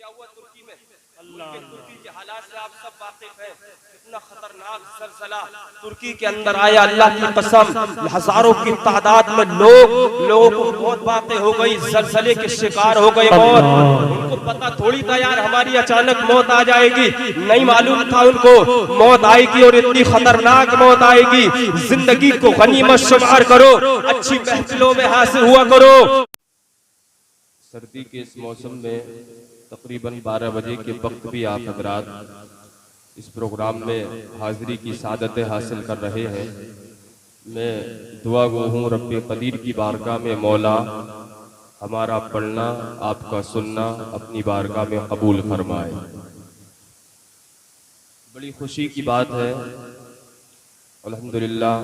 क्या हुआ तुर्की में, तुर्की के हालात से आप सब वाकिफ हैं। कितना खतरनाक जलजला तुर्की के अंदर आया, अल्लाह की कसम हजारों की तादाद में लोगों को बहुत बातें हो गई, जलजले के शिकार हो गए। और उनको पता थोड़ी था यार हमारी अचानक मौत आ जाएगी, नहीं मालूम था उनको मौत आएगी और इतनी खतरनाक मौत आएगी। जिंदगी को गनीमत शुमार करो, अच्छी महफिलों में हासिल हुआ करो। सर्दी के इस मौसम में तकरीबन 12 बजे के वक्त भी आप हजरात इस प्रोग्राम में हाजिरी की सादत हासिल कर रहे हैं। मैं दुआ गो हूँ रब्बे कदीर की बारगाह में मौला हमारा पढ़ना आपका सुनना अपनी बारगाह में कबूल फरमाए। बड़ी खुशी की बात है अल्हम्दुलिल्लाह,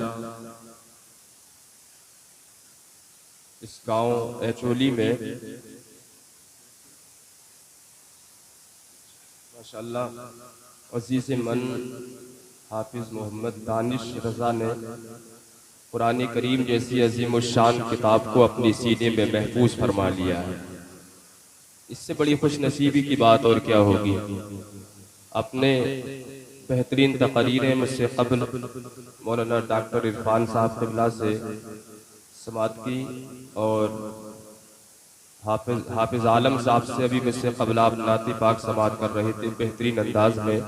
इस गांव एचोली में माशाअल्लाह अजीज मन हाफिज मोहम्मद दानिश रजा ने कुरान करीम जैसी अजीम शान किताब को अपनी सीने में महफूज फरमा लिया है। इससे बड़ी खुश नसीबी की बात और क्या होगी। अपने बेहतरीन तकरीरें मुझसे कबल मौलाना डॉक्टर इरफान साहब क़िबला से समात की और हाफिज आलम साहब से अभी मुझसे कबल आप नाती पाक समात कर रहे थे बेहतरीन अंदाज में।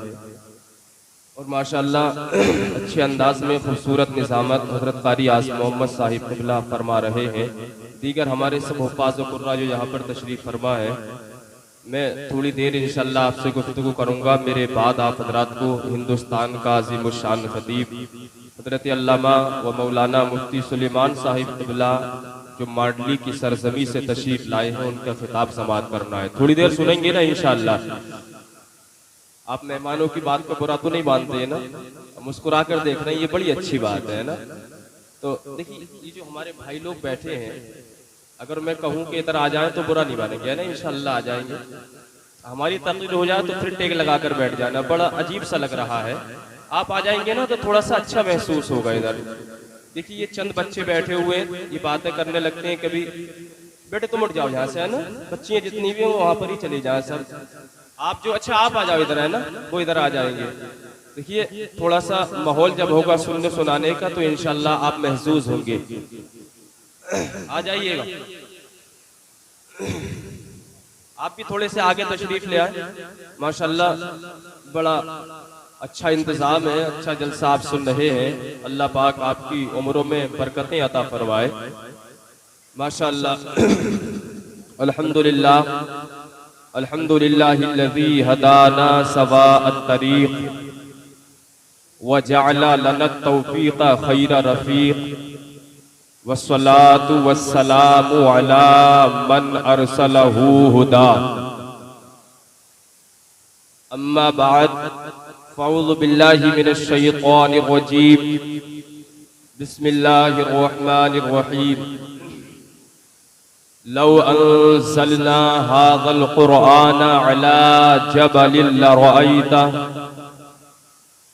और माशाअल्लाह अच्छे अंदाज में खूबसूरत निज़ामत हज़रत क़ारी आसिम मोहम्मद साहिब क़िबला फरमा रहे हैं। दीगर हमारे सब हुफ़ाज़ व क़ुर्रा जो यहाँ पर तशरीफ़ फरमा है, मैं थोड़ी देर इंशाअल्लाह आपसे गुफ्तगू करूँगा। मेरे बाद आप हज़रात को हिंदुस्तान का अज़ीम शान ख़तीब हज़रत अल्लामा व मौलाना मुफ्ती सुलेमान साहिब क़िबला जो माडली की सरजमी से तशरीफ लाए हैं उनका खिताब समात करना है। थोड़ी देर सुनेंगे ना इंशाअल्लाह। आप मेहमानों की बात को बुरा तो नहीं मानते हैं ना, मुस्कुरा कर देख रहे हैं, ये बड़ी अच्छी बात है ना। तो देखिए ये जो हमारे भाई लोग बैठे हैं, अगर मैं कहूँ कि इधर आ जाएं तो बुरा नहीं मानेंगे ना, इंशाअल्लाह आ जाएंगे। हमारी तकरीर हो जाए तो फिर टेक लगा कर बैठ जाना, बड़ा अजीब सा लग रहा है। आप आ जाएंगे ना तो थोड़ा सा अच्छा महसूस होगा इधर। देखिए ये चंद बच्चे बैठे हुए ये बातें करने लगते हैं, कभी बेटे तुम उठ जाओ यहाँ से, है ना, बच्चियां जितनी भी हो वहां पर ही चली जाए सब। आप जो अच्छा आप आ जाओ इधर, है ना, वो इधर आ जाएंगे। देखिए थोड़ा सा माहौल जब होगा सुनने सुनाने का तो इंशाअल्लाह आप महसूस होंगे। आ जाइएगा, आप भी थोड़े से आगे तशरीफ ले आए। माशाअल्लाह बड़ा अच्छा इंतजाम है, अच्छा जलसा आप सुन रहे हैं। अल्लाह पाक आपकी उम्रों में बरकतें अता फरमाए। माशाअल्लाह अल्हम्दुलिल्लाह अल्हम्दुलिल्लाहिल्लज़ी हदाना सवाअत तरीक़ व जअला लना तौफ़ीक़ खैर रफ़ीक़ वस्सलातु वस्सलामु अला मन अरसलहू हुदा। अम्मा बाद फ़अऊज़ु बिल्लाहि मिनश शैतानिर रजीम। बिस्मिल्लाहिर रहमानिर रहीम। लौ अंज़लना हाज़ल क़ुरआन अला जबलिन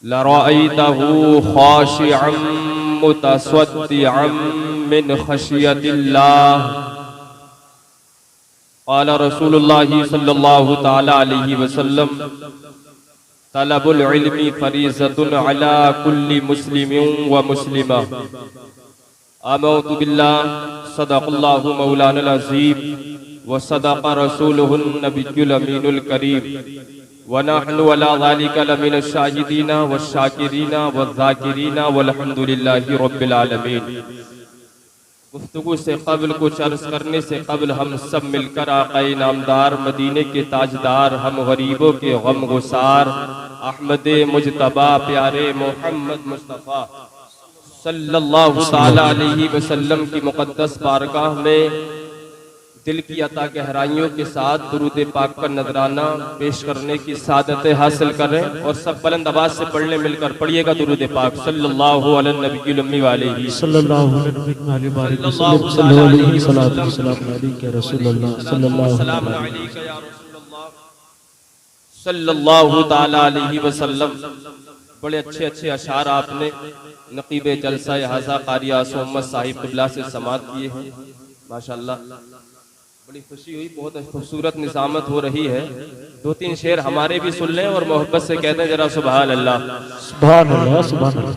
लरअयतहू ख़ाशिअन मुतसद्दिअन मिन ख़शियतिल्लाह। क़ाल रसूलुल्लाहि सल्लल्लाहु तआला अलैहि वसल्लम तलबुल इल्मी फरीज़तुन अला कुल्ली मुस्लिमिन व मुस्लिमा। आमनतु बिल्लाह सदक़ल्लाहु मौलाना अज़ीम व सदक़ रसूलुहुन नबियुल अमीनुल करीम व नहनु अला ज़ालिका लमिनश शाहिदीना व शाकिरीना व ज़ाकिरीना वल्हम्दुलिल्लाहि रब्बिल आलमीन। गुफ्तगू से कबल कुछ अर्ज़ करने से कबल हम सब मिलकर आक़ाए नामदार मदीने के ताजदार हम गरीबों के गम गुसार अहमद मुजतबा प्यारे मोहम्मद मुस्तफ़ा सल्लल्लाहु ताला अलैहि वसल्लम की मुक़द्दस बारगाह में दिल की अता गहराइयों के साथ दुरूद पाक का नजराना पेश करने की सादत हासिल करें। और सब बुलंद आवाज से पढ़ने मिलकर पढ़िएगा दुरूद पाक सल्लल्लाहु अलैहि नबी उम्मी वालेही सल्लल्लाहु ताला अलैहि वसल्लम। बड़े अच्छे अच्छे अशार आपने नकीब जलसा हाजा क़ारी आसिम मोहम्मद साहिब क़िबला से समात किए हैं। माशाअल्लाह बड़ी खुशी हुई, बहुत खूबसूरत निज़ामत हो रही है। दो तीन शेर हमारे भी सुन लें और मोहब्बत से कहते हैं जरा सुभान अल्लाह। सुभान अल्लाह, सुभान अल्लाह।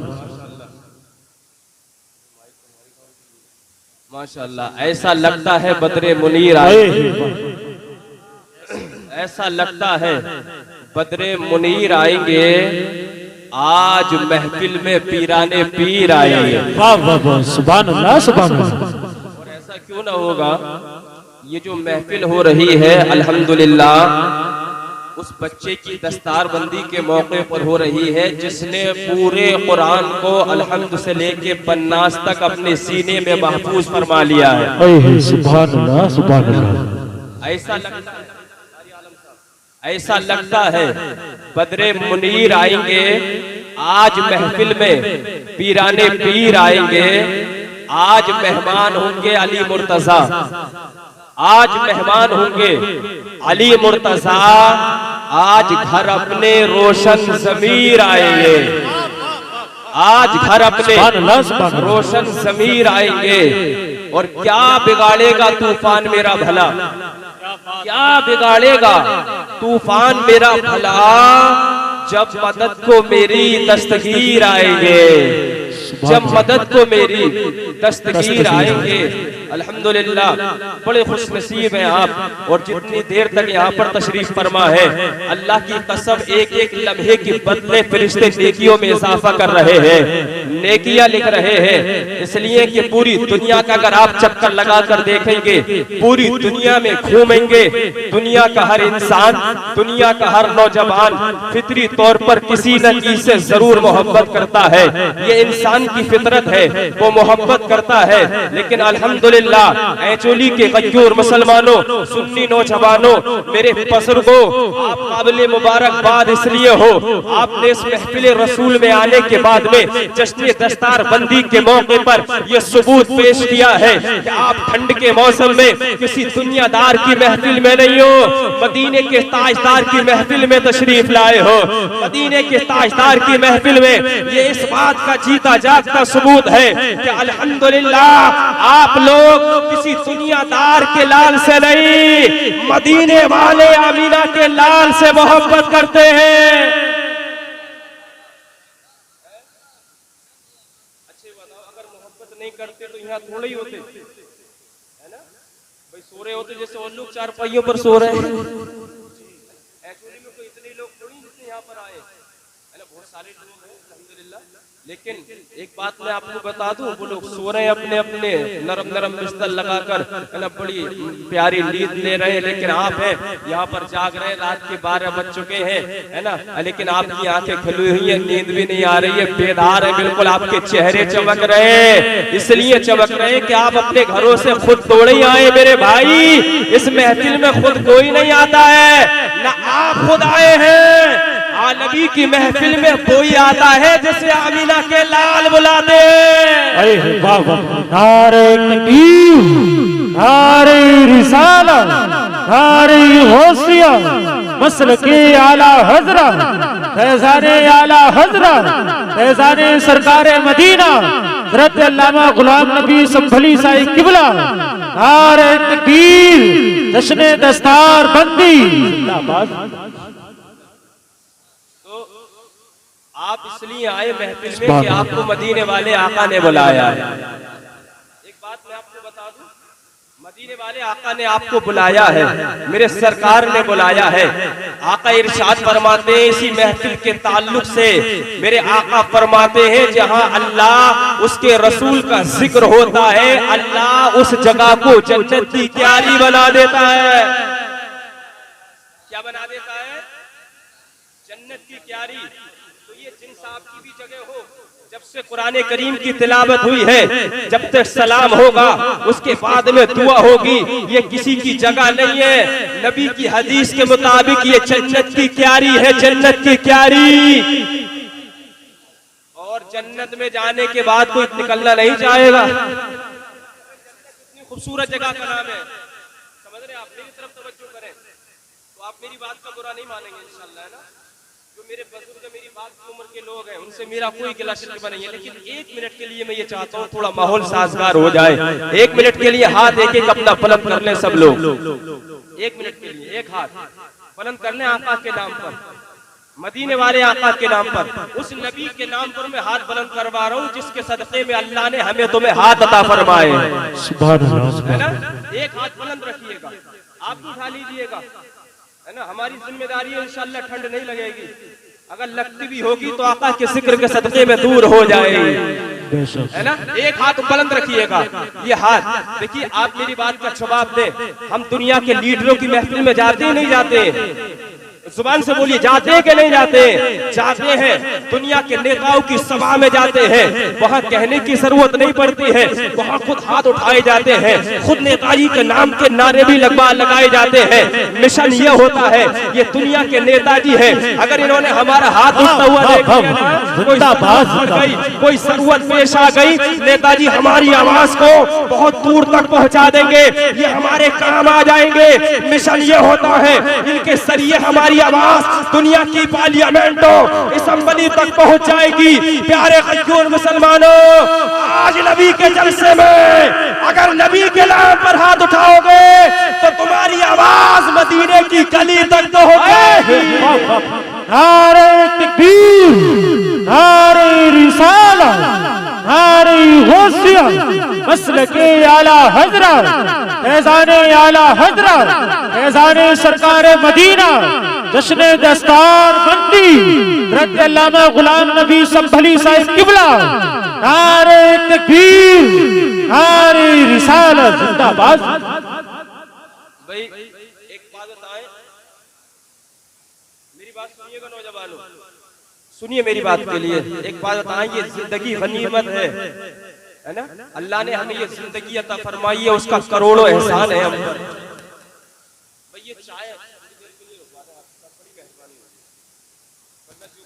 माशाअल्लाह। ऐसा लगता है बदरे मुनीर आए, ऐसा लगता है बदरे मुनीर आएंगे, आज महफिल में पीराने पीर आएंगे। वाह वाह वाह, सुभान अल्लाह, सुभान अल्लाह। और ऐसा क्यों ना होगा, ये जो महफिल हो रही है अल्हम्दुलिल्लाह उस बच्चे की दस्तारबंदी के मौके पर हो रही है जिसने पूरे कुरान को अलहम्द से लेके पन्नास तक अपने सीने में महफूज फरमा लिया है। सुभान अल्लाह, सुभान अल्लाह। ऐसा लगता है बदरे मुनीर आएंगे, आज महफिल में पीराने पीर आएंगे, आज मेहमान होंगे अली मुर्तजा, आज मेहमान होंगे अली मुर्तजा, आज घर अपने रोशन ज़मीर आएंगे, आज घर अपने रोशन ज़मीर आएंगे। और क्या बिगाड़ेगा तूफान मेरा भला, क्या बिगाड़ेगा तूफान मेरा भला, जब मदद को मेरी दस्तगीर आएंगे, जब मदद को मेरी दस्तगीर आएंगे। अल्हम्दुलिल्लाह बड़े खुशनसीब हैं आप, और जितनी देर तक यहाँ पर तशरीफ फरमा है अल्लाह की कसम एक एक लम्हे के बदले फरिश्ते नेकियों में इजाफा कर रहे हैं, नेकियां लिख रहे हैं। इसलिए कि पूरी दुनिया का अगर आप चक्कर लगा कर देखेंगे, पूरी दुनिया में घूमेंगे, दुनिया का हर इंसान, दुनिया का हर नौजवान फितरी तौर पर किसी न किसी से जरूर मोहब्बत करता है, ये इंसान की फितरत है, वो मोहब्बत करता है। लेकिन अल्हम्दुलिल्लाह ऐचोली के गयूर मुसलमानों, सुन्नी नौजवानों, मेरे बुजुर्गों, आप काबिल मुबारकबाद इसलिए हो, आपने इस महफिल रसूल में आने के बाद में जश्न दस्तार बंदी के मौके पर यह सबूत पेश किया है कि आप ठंड के मौसम में किसी दुनियादार की महफिल में नहीं हो, मदीने के ताजदार की महफिल में तशरीफ लाए हो। मदीने के ताजदार की महफिल में ये इस बात का जीता जागता सबूत है कि अल्हम्दुलिल्लाह आप लोग किसी दुनियादार के लाल से नहीं, मदीने वाले आमीना के लाल से मोहब्बत करते हैं। अच्छे बताओ, अगर मोहब्बत नहीं करते तो यहाँ थोड़े ही होते, है ना भाई, सो रहे होते जैसे और लोग चार पहियों पर सो रहे हैं। एक्चुअली में तो इतने लोग थोड़ी जितने यहाँ पर आए, है ना, बहुत सारे लोग हैं अल्हम्दुलिल्लाह। लेकिन एक बात मैं आपको बता दूं, वो लोग सो रहे हैं अपने अपने नरम नरम बिस्तर लगाकर, है ना, बड़ी प्यारी नींद ले रहे हैं। लेकिन आप हैं यहाँ पर जाग रहे हैं, रात के 12 बज चुके हैं, है ना, लेकिन आपकी आंखें खुली हुई है, नींद भी नहीं आ रही है, बेदार है बिल्कुल, आपके चेहरे चमक रहे हैं। इसलिए चमक रहे हैं कि आप अपने घरों से खुद तोड़े आए मेरे भाई। इस महफिल में खुद कोई नहीं आता है, ना आप खुद आए हैं। आलमी की महफिल में कोई आता है जैसे आमीना के लाल बुलाते। अरे वाह वाह, नारे तकबीर, नारे रिसालत, नारे गौसिया, मसलके आला हजरत, फैज़ाने आला हजरत, फैज़ाने सरकारे मदीना हज़रत अल्लामा गुलाम नबी संभली साहिब किबला, नारे तकबीर, जश्न दस्तार बंदी। आप इसलिए आए महफिल में कि आपको मदीने वाले आका ने बुलाया है। एक बात मैं आपको बता दूं, मदीने वाले आका ने आपको बुलाया है, मेरे सरकार ने बुलाया है। आका इरशाद फरमाते हैं इसी महफिल के ताल्लुक से, मेरे आका फरमाते हैं जहां अल्लाह उसके रसूल का जिक्र होता है, अल्लाह उस जगह को जन्नत की क्यारी बना देता है। क्या बना देता है? जन्नत की क्यारी। जिन साहब की भी जगह हो, जब से कुरान करीम की तिलावत हुई है, जब तक सलाम होगा उसके बाद में दुआ होगी, ये किसी की जगह नहीं है। नबी की हदीस के मुताबिक ये जन्नत की क्यारी है, जन्नत की क्यारी। और जन्नत में जाने के बाद कोई निकलना नहीं चाहेगा। इतनी खूबसूरत जगह का नाम है, समझ रहे आप? मेरी तरफ तवज्जो करें तो आप मेरी बात का बुरा नहीं मानेंगे इंशाअल्लाह, है ना। जो मेरे बुजुर्ग, मेरी बात की उम्र के लोग हैं, उनसे मेरा कोई गिला शिकवा नहीं है। लेकिन एक मिनट के लिए मैं ये चाहता हूँ थोड़ा माहौल साजगार हो जाए। एक मिनट के लिए हाथ एक एक अपना पलक कर ले सब लोग। एक मिनट के लिए एक हाथ, बुलंद कर लें आका के नाम पर, मदीने वाले आका के नाम पर, उस नबी के नाम पर मैं हाथ बुलंद करवा रहा हूँ जिसके सदक़े में अल्लाह ने हमें तुम्हें हाथ अता फरमाए। है ना, एक हाथ बुलंद रखिएगा, आप भी उठा लीजिएगा, है ना। हमारी जिम्मेदारी है, इंशाअल्लाह ठंड नहीं लगेगी, अगर लगती भी होगी तो आका के जिक्र के सदक़े में दूर हो जाएगी, है ना। एक हाथ बुलंद रखिएगा, ये हाथ देखिए, आप मेरी बात का जवाब दें। हम दुनिया के लीडरों की महफिल में जाते ही नहीं जाते, जुबान से बोलिए, जाते हैं कि नहीं जाते? जाते हैं। दुनिया के नेताओं की सभा में जाते हैं, वहाँ कहने की जरूरत नहीं पड़ती है, वहाँ खुद हाथ उठाए जाते हैं, खुद नेताजी के नाम के नारे भी लगाए जाते हैं। मिशन ये होता है, ये दुनिया के नेताजी हैं, अगर इन्होंने हमारा हाथ उठता हुआ देखा, कोई जरूरत पेश आ गई, नेताजी हमारी आवाज को बहुत दूर तक पहुँचा देंगे, ये हमारे काम आ जाएंगे। मिशन ये होता है, इनके जरिए हमारी आवाज दुनिया की पार्लियामेंटों, असेंबली तक पहुंच जाएगी। प्यारे क़य्यूम मुसलमानों, आज नबी के जलसे में अगर नबी के नाम पर हाथ उठाओगे तो तुम्हारी आवाज मदीने की गली तक तो होगी। नारे तकबीर, नारे रिसालत, नारे गौसिया, मसलके आला हजरत, फैज़ाने आला हजरत, फैज़ाने सरकार मदीना, जश्न दस्तार बंदी हज़रत अल्लामा गुलाम नबी संभली साहिब किबला, नारे तकबीर, नारे रिसालत, जिंदाबाद। भाई एक बात बताएं, मेरी बात सुनिएगा नौजवानों, सुनिए मेरी बात के लिए एक बात बताएं, ये जिंदगी गनीमत है ना, अल्लाह ने हमें ये जिंदगी अता फरमाई है, उसका करोड़ों एहसान है हम पर। भाई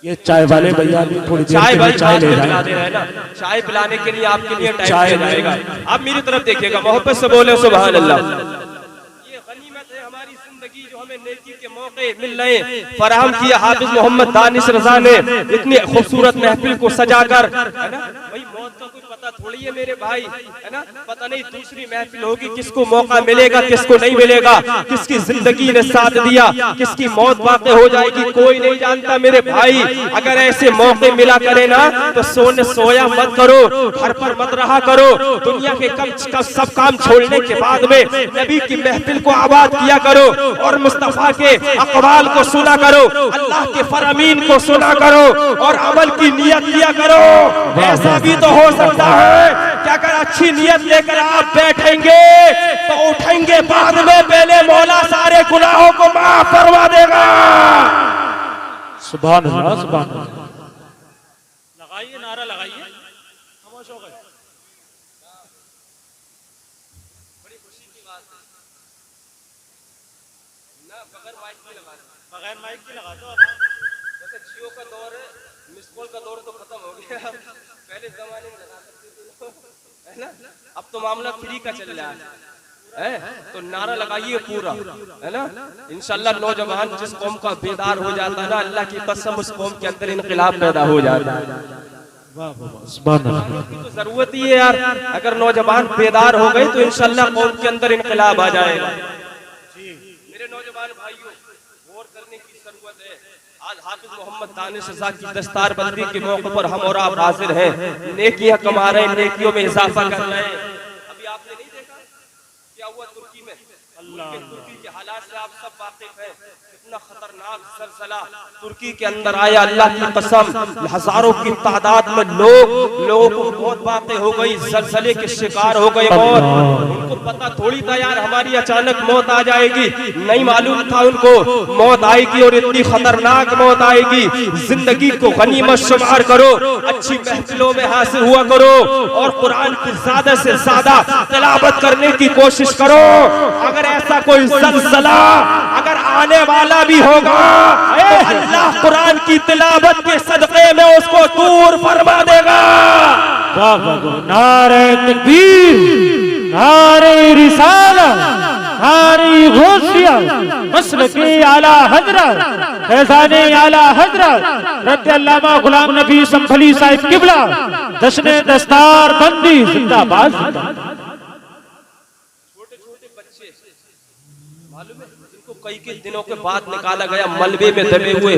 ये चाय वाले भैया भी थोड़ी देर चाय के लिए चाय ले पिला दे रहे हैं ना, चाय पिलाने के लिए आपके लिए टाइम जाएगा। आप मेरी तरफ देखिएगा, मोहब्बत से बोले सुभान अल्लाह। ये गनीमत है हमारी जिंदगी, जो हमें नेकी के मौके मिल रहे फराहम किया हाफिज मोहम्मद दानिश रजा ने इतनी खूबसूरत महफिल को सजाकर, है ना। भाई मौत का कोई पता थोड़ी है मेरे भाई, है ना, पता नहीं दूसरी महफिल होगी, किसको मौका मिलेगा किसको नहीं मिलेगा, किसकी जिंदगी ने साथ दिया, किसकी मौत वाक़ई हो जाएगी, कोई नहीं जानता मेरे भाई। अगर ऐसे मौके मिला करे ना तो सोया मत करो, घर पर मत रहा करो, दुनिया के कम सब काम छोड़ने के बाद में नबी की महफिल को आबाद किया करो और मुस्तफा के अक़वाल को सुना करो, अल्लाह के फरमीन को सुना करो और अमल की नियत किया करो। ऐसा भी तो हो सकता है कि अगर अच्छी नियत लेकर आप बैठेंगे तो उठेंगे बाद में, पहले मौला सारे गुनाहों को माफ फरमा देगा। सुभान अल्लाह, सुभान अल्लाह। लगाइए, नारा लगाइए, खामोश हो गए। बड़ी खुशी की बात है ना, बगैर माइक के लगा, बगैर माइक की लगा दो। जैसे जियो का दौर है, मिस कॉल का दौर तो खत्म हो गया, पहले जमाने में लगा सकते थे, है ना। अब तो मामला फ्री का चल रहा है, तो नारा लगाइए पूरा, है ना। इंशाल्लाह नौजवान जिस कौम का बेदार हो जाता है ना, अल्लाह की कसम उस कौम के अंदर इनकलाब पैदा हो जाता है। तो जरूरत ही है यार, अगर नौजवान बेदार हो गए तो इंशाल्लाह कौम के अंदर इनकलाब आ जाएगा। मेरे नौजवान भाइयों, गौर करने की जरूरत है। आज हाफिज मोहम्मद दानिश रजा की दस्तार बंदी के मौके पर हम और आप हाजिर हैं, नेकियां कमा रहे हैं, नेकियों में इजाफा कर रहे हैं। अभी आपने नहीं देखा क्या हुआ तुर्की में? तुर्की के हालात से आप सब वाकिफ हैं, कितना खतरनाक ज़लज़ला तुर्की के अंदर आया। अल्लाह की कसम, हजारों की तादाद में लोगों को मौत वाक़ई हो गई, ज़लज़ले के शिकार हो गए। और उनको पता थोड़ी था यार हमारी अचानक मौत आ जाएगी, नहीं मालूम था उनको मौत आएगी और इतनी खतरनाक मौत आएगी। जिंदगी को गनीमत शुमार करो, अच्छी महफिलों में हासिल हुआ करो और कुरान की ज्यादा से ज्यादा तिलावत करने की कोशिश करो। अगर ऐसा कोई ज़लज़ला अगर आने वाला भी होगा तो अल्लाह कुरान की तिलावत के सदक़े में उसको दूर फरमा देगा। नारे तकबीर, नारे रिसालत, नारे गौसिया, मसलके आला हजरत, फैज़ाने आला हजरत, हज़रत अल्लामा गुलाम नबी संभली साहिब किबला, जश्न दस्तार बंदी जिंदाबाद। कई के दिनों के बाद निकाला गया, मलबे में दबे हुए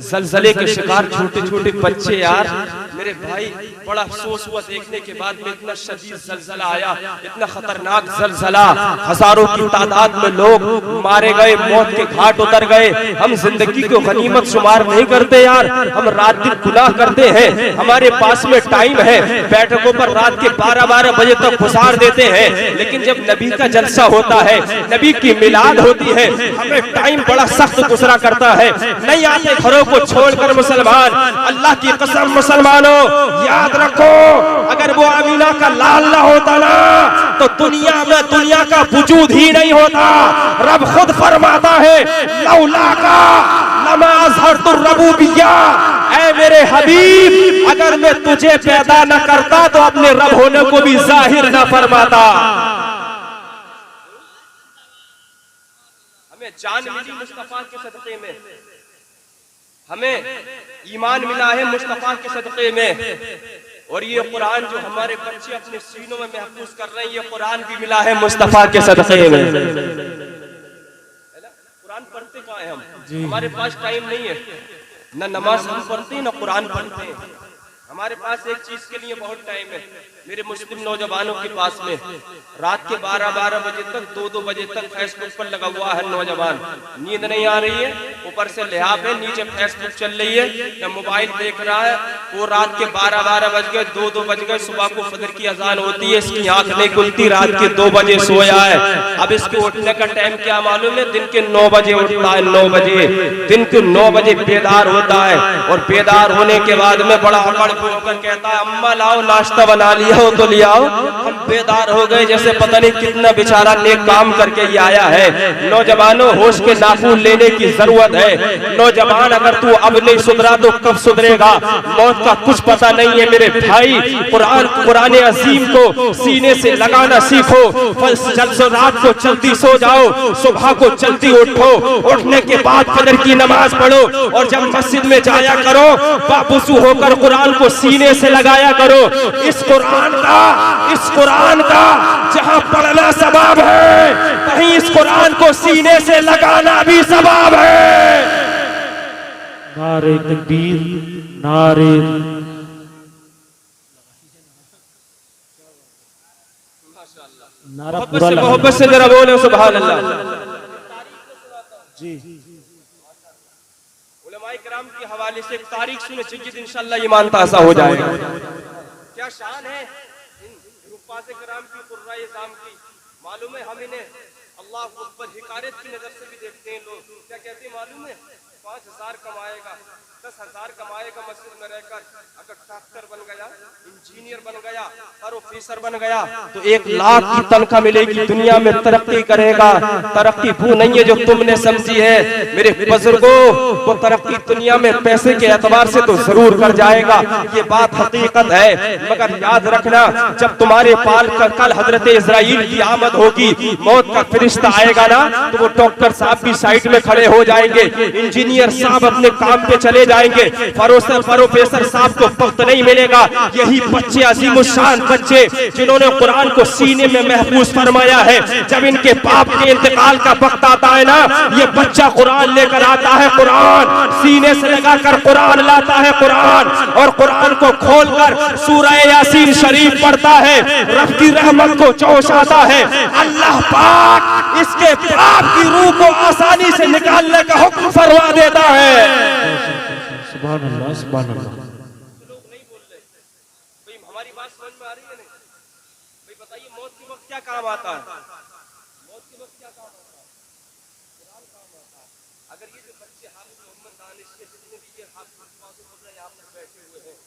जलजले के शिकार छोटे छोटे बच्चे। यार मेरे भाई, बड़ा अफसोस हुआ देखने के बाद में, इतना शदीद जलजला आया, इतना खतरनाक जलजला, हजारों की तादाद में लोग मारे गए, मौत के घाट उतर गए। हम जिंदगी को गनीमत शुमार नहीं करते यार, हम रात दिन गुनाह करते हैं। हमारे पास में टाइम है, बैठकों पर रात के 12-12 बजे तक गुजार देते हैं, लेकिन जब नबी का जलसा होता है, नबी की मिलाद होती है, हमें टाइम बड़ा सख्त गुजरा करता है। नहीं आते घरों को छोड़कर मुसलमान। अल्लाह की कसम मुसलमानों, याद रखो, अगर वो अमीना का लाल ना होता ना, तो दुनिया में दुनिया का वजूद ही नहीं होता। रब खुद फरमाता है, लौला का लमा अज़हरतु रबूबिय्या, ऐ मेरे हबीब, अगर मैं तुझे पैदा न करता तो अपने रब होने को भी जाहिर न फरमाता। हमें जान मिली मुस्तफा के सदक़े में, हमें ईमान मिला है मुस्तफा के सदक़े में, और ये कुरान जो हमारे बच्चे अपने सीनों में महफूज कर रहे हैं, ये कुरान भी मिला है मुस्तफा के सदक़े में। कुरान पढ़ते कहाँ हैं हम? हमारे पास टाइम नहीं है, न नमाज हम पढ़ते हैं, न कुरान पढ़ते हैं। हमारे पास एक चीज के लिए बहुत टाइम है। मेरे मुस्लिम नौजवानों के पास में रात के 12-12 बजे तक, 2-2 बजे तक फेसबुक पर लगा हुआ है नौजवान। नींद नहीं आ रही है, ऊपर से लिहाफ है, नीचे फेसबुक चल रही है या मोबाइल देख रहा है। वो रात के 12-12 बज गए, 2-2 बज गए, सुबह को फजर की अजान होती है, इसकी आंख नहीं खुलती, रात के 2 बजे सोया है। अब इसके उठने का टाइम क्या मालूम है? दिन के 9 बजे उठता है, 9 बजे, दिन के 9 बजे बेदार होता है, और बेदार होने के बाद में बड़ा अकड़ होकर कहता है, अम्मा लाओ नाश्ता बना लिया हो तो ले आओ। हम बेदार हो गए, जैसे पता नहीं कितना बेचारा नेक काम करके ये आया है। नौजवानों, होश के नाखून लेने की जरूरत है। नौजवान, अगर तू अब नहीं सुधरा तो कब सुधरेगा? मौत का कुछ पता नहीं है मेरे भाई। कुरान अजीम को सीने से लगाना सीखो। रात को जल्दी सो जाओ, सुबह को जल्दी उठो, उठने के बाद फजर की नमाज पढ़ो, और जब मस्जिद में जाया करो, बाबूसू होकर कुरान को सीने से लगाया करो। इस कुरान का जहां पढ़ना सवाब है, वहीं इस कुरान को सीने से लगाना भी सवाब है। नारे तकबीर, नारे नारा पूरा मोहब्बत से जरा बोले सुभान अल्लाह। जी, उलमाए किराम के हवाले से एक तारीख सुने चाहिए, इंशाअल्लाह ईमान ताज़ा हो जाएगा। क्या शान है इन रुफ़ात किराम की, कुर्राए इज़ाम की। मालूम है, हम इन्हें अल्लाह अकबर हिकायत की नजर से भी देखते हैं। लोग क्या कहते हैं मालूम है? 5,000 कमाएगा, 10,000 कमाएगा मस्जिद में रहकर, अगर डॉक्टर बन गया, इंजीनियर बन गया, प्रोफेसर बन गया, तो 1 लाख की तनख्वाह मिलेगी, दुनिया में तरक्की करेगा। तरक्की वो नहीं है जो तुमने समझी है मेरे बुजुर्गों। वो तरक्की दुनिया में पैसे के एतबार से तो जरूर कर जाएगा, ये बात हकीकत है। मगर याद रखना, जब तुम्हारे पाल कल हजरत इजराइल की आमद होगी, मौत का फरिश्ता आएगा ना, तो वो डॉक्टर साहब भी साइड में खड़े हो जाएंगे, इंजीनियर साहब अपने काम पे चले जाएंगे, प्रोफेसर साहब को वक्त नहीं मिलेगा। यही बच्चे, अजीमुशान बच्चे, जिन्होंने कुरान को सीने में महफूज फरमाया है, जब इनके बाप के इंतकाल का वक्त आता है ना, ये बच्चा कुरान लेकर आता है, कुरान सीने से लगाकर कुरान लाता है, कुरान, और कुरान को खोलकर सूरह यासीन शरीफ पढ़ता है, रब की रहमत को जोश आता है। अल्लाह पाक इसके बाप की रूह को आसानी से निकालने का हुक्म फरमा देता है। सुभान अल्लाह, सुभान अल्लाह। लोग नहीं बोल रहे भाई, हमारी बात समझ में आ रही है नहीं? भाई बताइए, मौत के वक्त क्या काम आता है? मौत के वक्त क्या काम आता है? कुरान काम आता है। अगर ये जो बच्चे हाफिज मोहम्मद दानिश के जितने भी ये हाफिज यहाँ पर बैठे हुए हैं,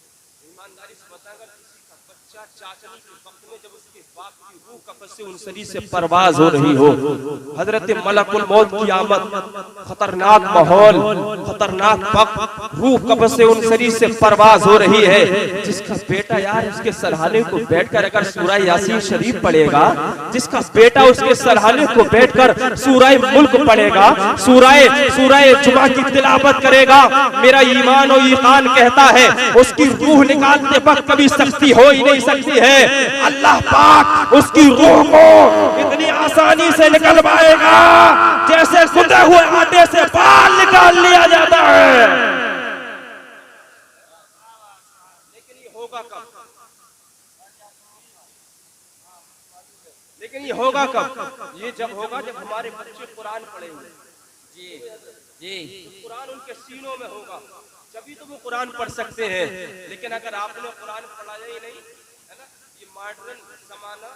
ईमानदारी से बताएं, अगर किसी का बच्चा चाचनी के वक्त में जब उसके बाप की रूह कब्ज़ से उनसरी से परवाज हो रही हो, हजरत मलकुल मौत की आमद, खतरनाक माहौल, खतरनाक वक्त, रूह कब्ज़ से उनसरी से परवाज हो रही है, जिसका बेटा यार उसके सरहाने को बैठकर अगर सूरह यासीन शरीफ पढ़ेगा, जिसका बेटा उसके सरहाने को बैठकर सूरह मुल्क पढ़ेगा, सूरह जुमा की तिलावत करेगा, मेरा ईमान और ईकान कहता है उसकी रूह निकालते वक्त कभी सख्ती हो ही नहीं सकती है। अल्लाह पाक उसकी रूह को इतनी आसानी से निकलवाएगा जैसे गुंदे हुए आटे से बाल निकाल लिया जाता है। लेकिन ये होगा कब? लेकिन ये होगा कब? ये जब होगा जब हमारे बच्चे कुरान पढ़ेंगे। जी कुरान उनके सीनों में होगा, जभी तो वो कुरान पढ़ सकते हैं। लेकिन अगर आपने कुरान पढ़ाया ही नहीं है ना, ये मॉडर्न जमाना,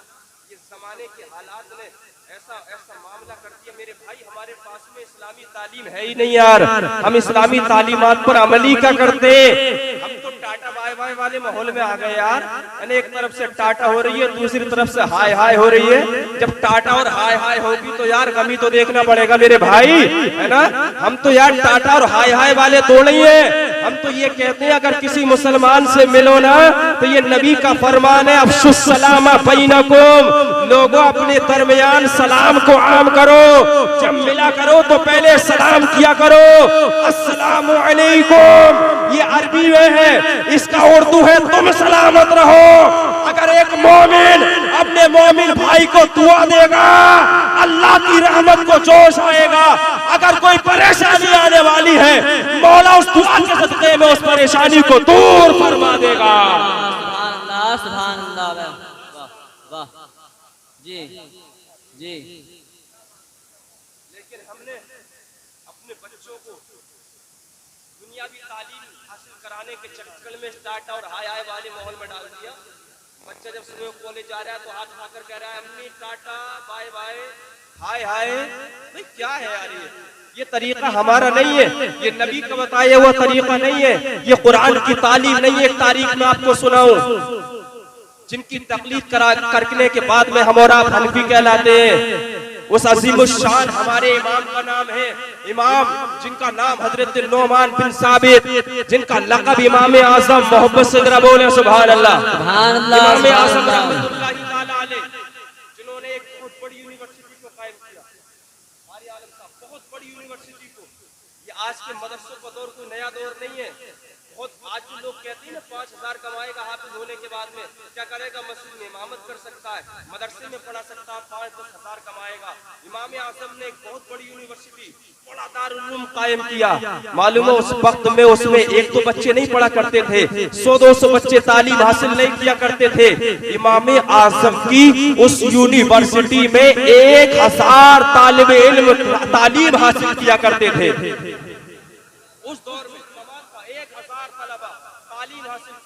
ये जमाने के हालात ने ऐसा मामला कर दिया मेरे भाई, हमारे पास में इस्लामी तालीम है ही नहीं यार। हम इस्लामी तालीमात पर अमली क्या करते? हम तो टाटा बाय बाय वाले माहौल में आ गए यार। एक तरफ से टाटा हो रही है, दूसरी तरफ से हाय हाय हो रही है। जब टाटा और हाय हाय होगी तो यार गमी तो देखना पड़ेगा मेरे भाई, है ना। हम तो यार टाटा और हाय हाय वाले तो नहीं है। हम तो ये कहते हैं अगर किसी मुसलमान से मिलो ना तो ये नबी का फरमान है, अफ़शुस सलाम बैनकुम, लोगों अपने दरमियान सलाम को आम करो। जब मिला करो तो पहले सलाम किया करो, अस्सलामु अलैकुम। ये अरबी में है, इसका उर्दू है तुम सलामत रहो। अगर एक मोमिन अपने मोमिन भाई को दुआ देगा, अल्लाह की रहमत को जोश आएगा। अगर कोई परेशानी आने वाली है, मौला उस दुआ के सदक़े में उस परेशानी को दूर फरमा देगा। सुभान अल्लाह, वाह वाह जी जी। लेकिन हमने अपने बच्चों को दुनियावी तालीम हासिल कराने के चक्कर में टाटा और हाय हाय वाले माहौल में डाल दिया। बच्चा जब सुबह कॉलेज जा रहा है तो हाथ उठाकर कह रहा है अम्मी टाटा बाय बाय हाय हाय। भाई क्या है यार, ये तरीका हमारा नहीं है, ये नबी का बताया हुआ तरीका नहीं है, ये कुरान की तालीम नहीं है। एक तारीख में आपको सुनाऊं, जिनकी तकलीफ करने के बाद में हम और आप हनफी कहलाते हैं। उस अजीमुशान हमारे इमाम का नाम है, इमाम जिनका नाम हजरत नोमान बिन साबित, जिनका लक़ब इमाम आज़म, मोहब्बत से जरा बोले सुभान अल्लाह। इमाम आज़म रहमतुल्लाहि ताला अलैह, जिन्होंने एक बहुत बड़ी यूनिवर्सिटी को कायम किया, कारी आलम साहब, बहुत बड़ी यूनिवर्सिटी को। ये आज के मदरसों का दौर कोई नया दौर नहीं है। बहुत आज जो लोग कहते हैं ना 5000 कमाएगा हाफिज होने के बाद में, क्या करेगा? मस्जिद में इमामत कर सकता है, मदरसे में पढ़ा सकता है, 5-10 हजार कमाएगा। इमाम आज़म ने एक बहुत बड़ी यूनिवर्सिटी, बड़ा दारुल उलूम कायम किया। मालूम है उस वक्त में उसमें एक तो बच्चे नहीं पढ़ा करते थे, 100-200 बच्चे तालीम हासिल नहीं किया करते थे। इमाम आज़म की उस यूनिवर्सिटी में 1000 तालिब इल्म तालीम हासिल किया करते थे। उस दौर में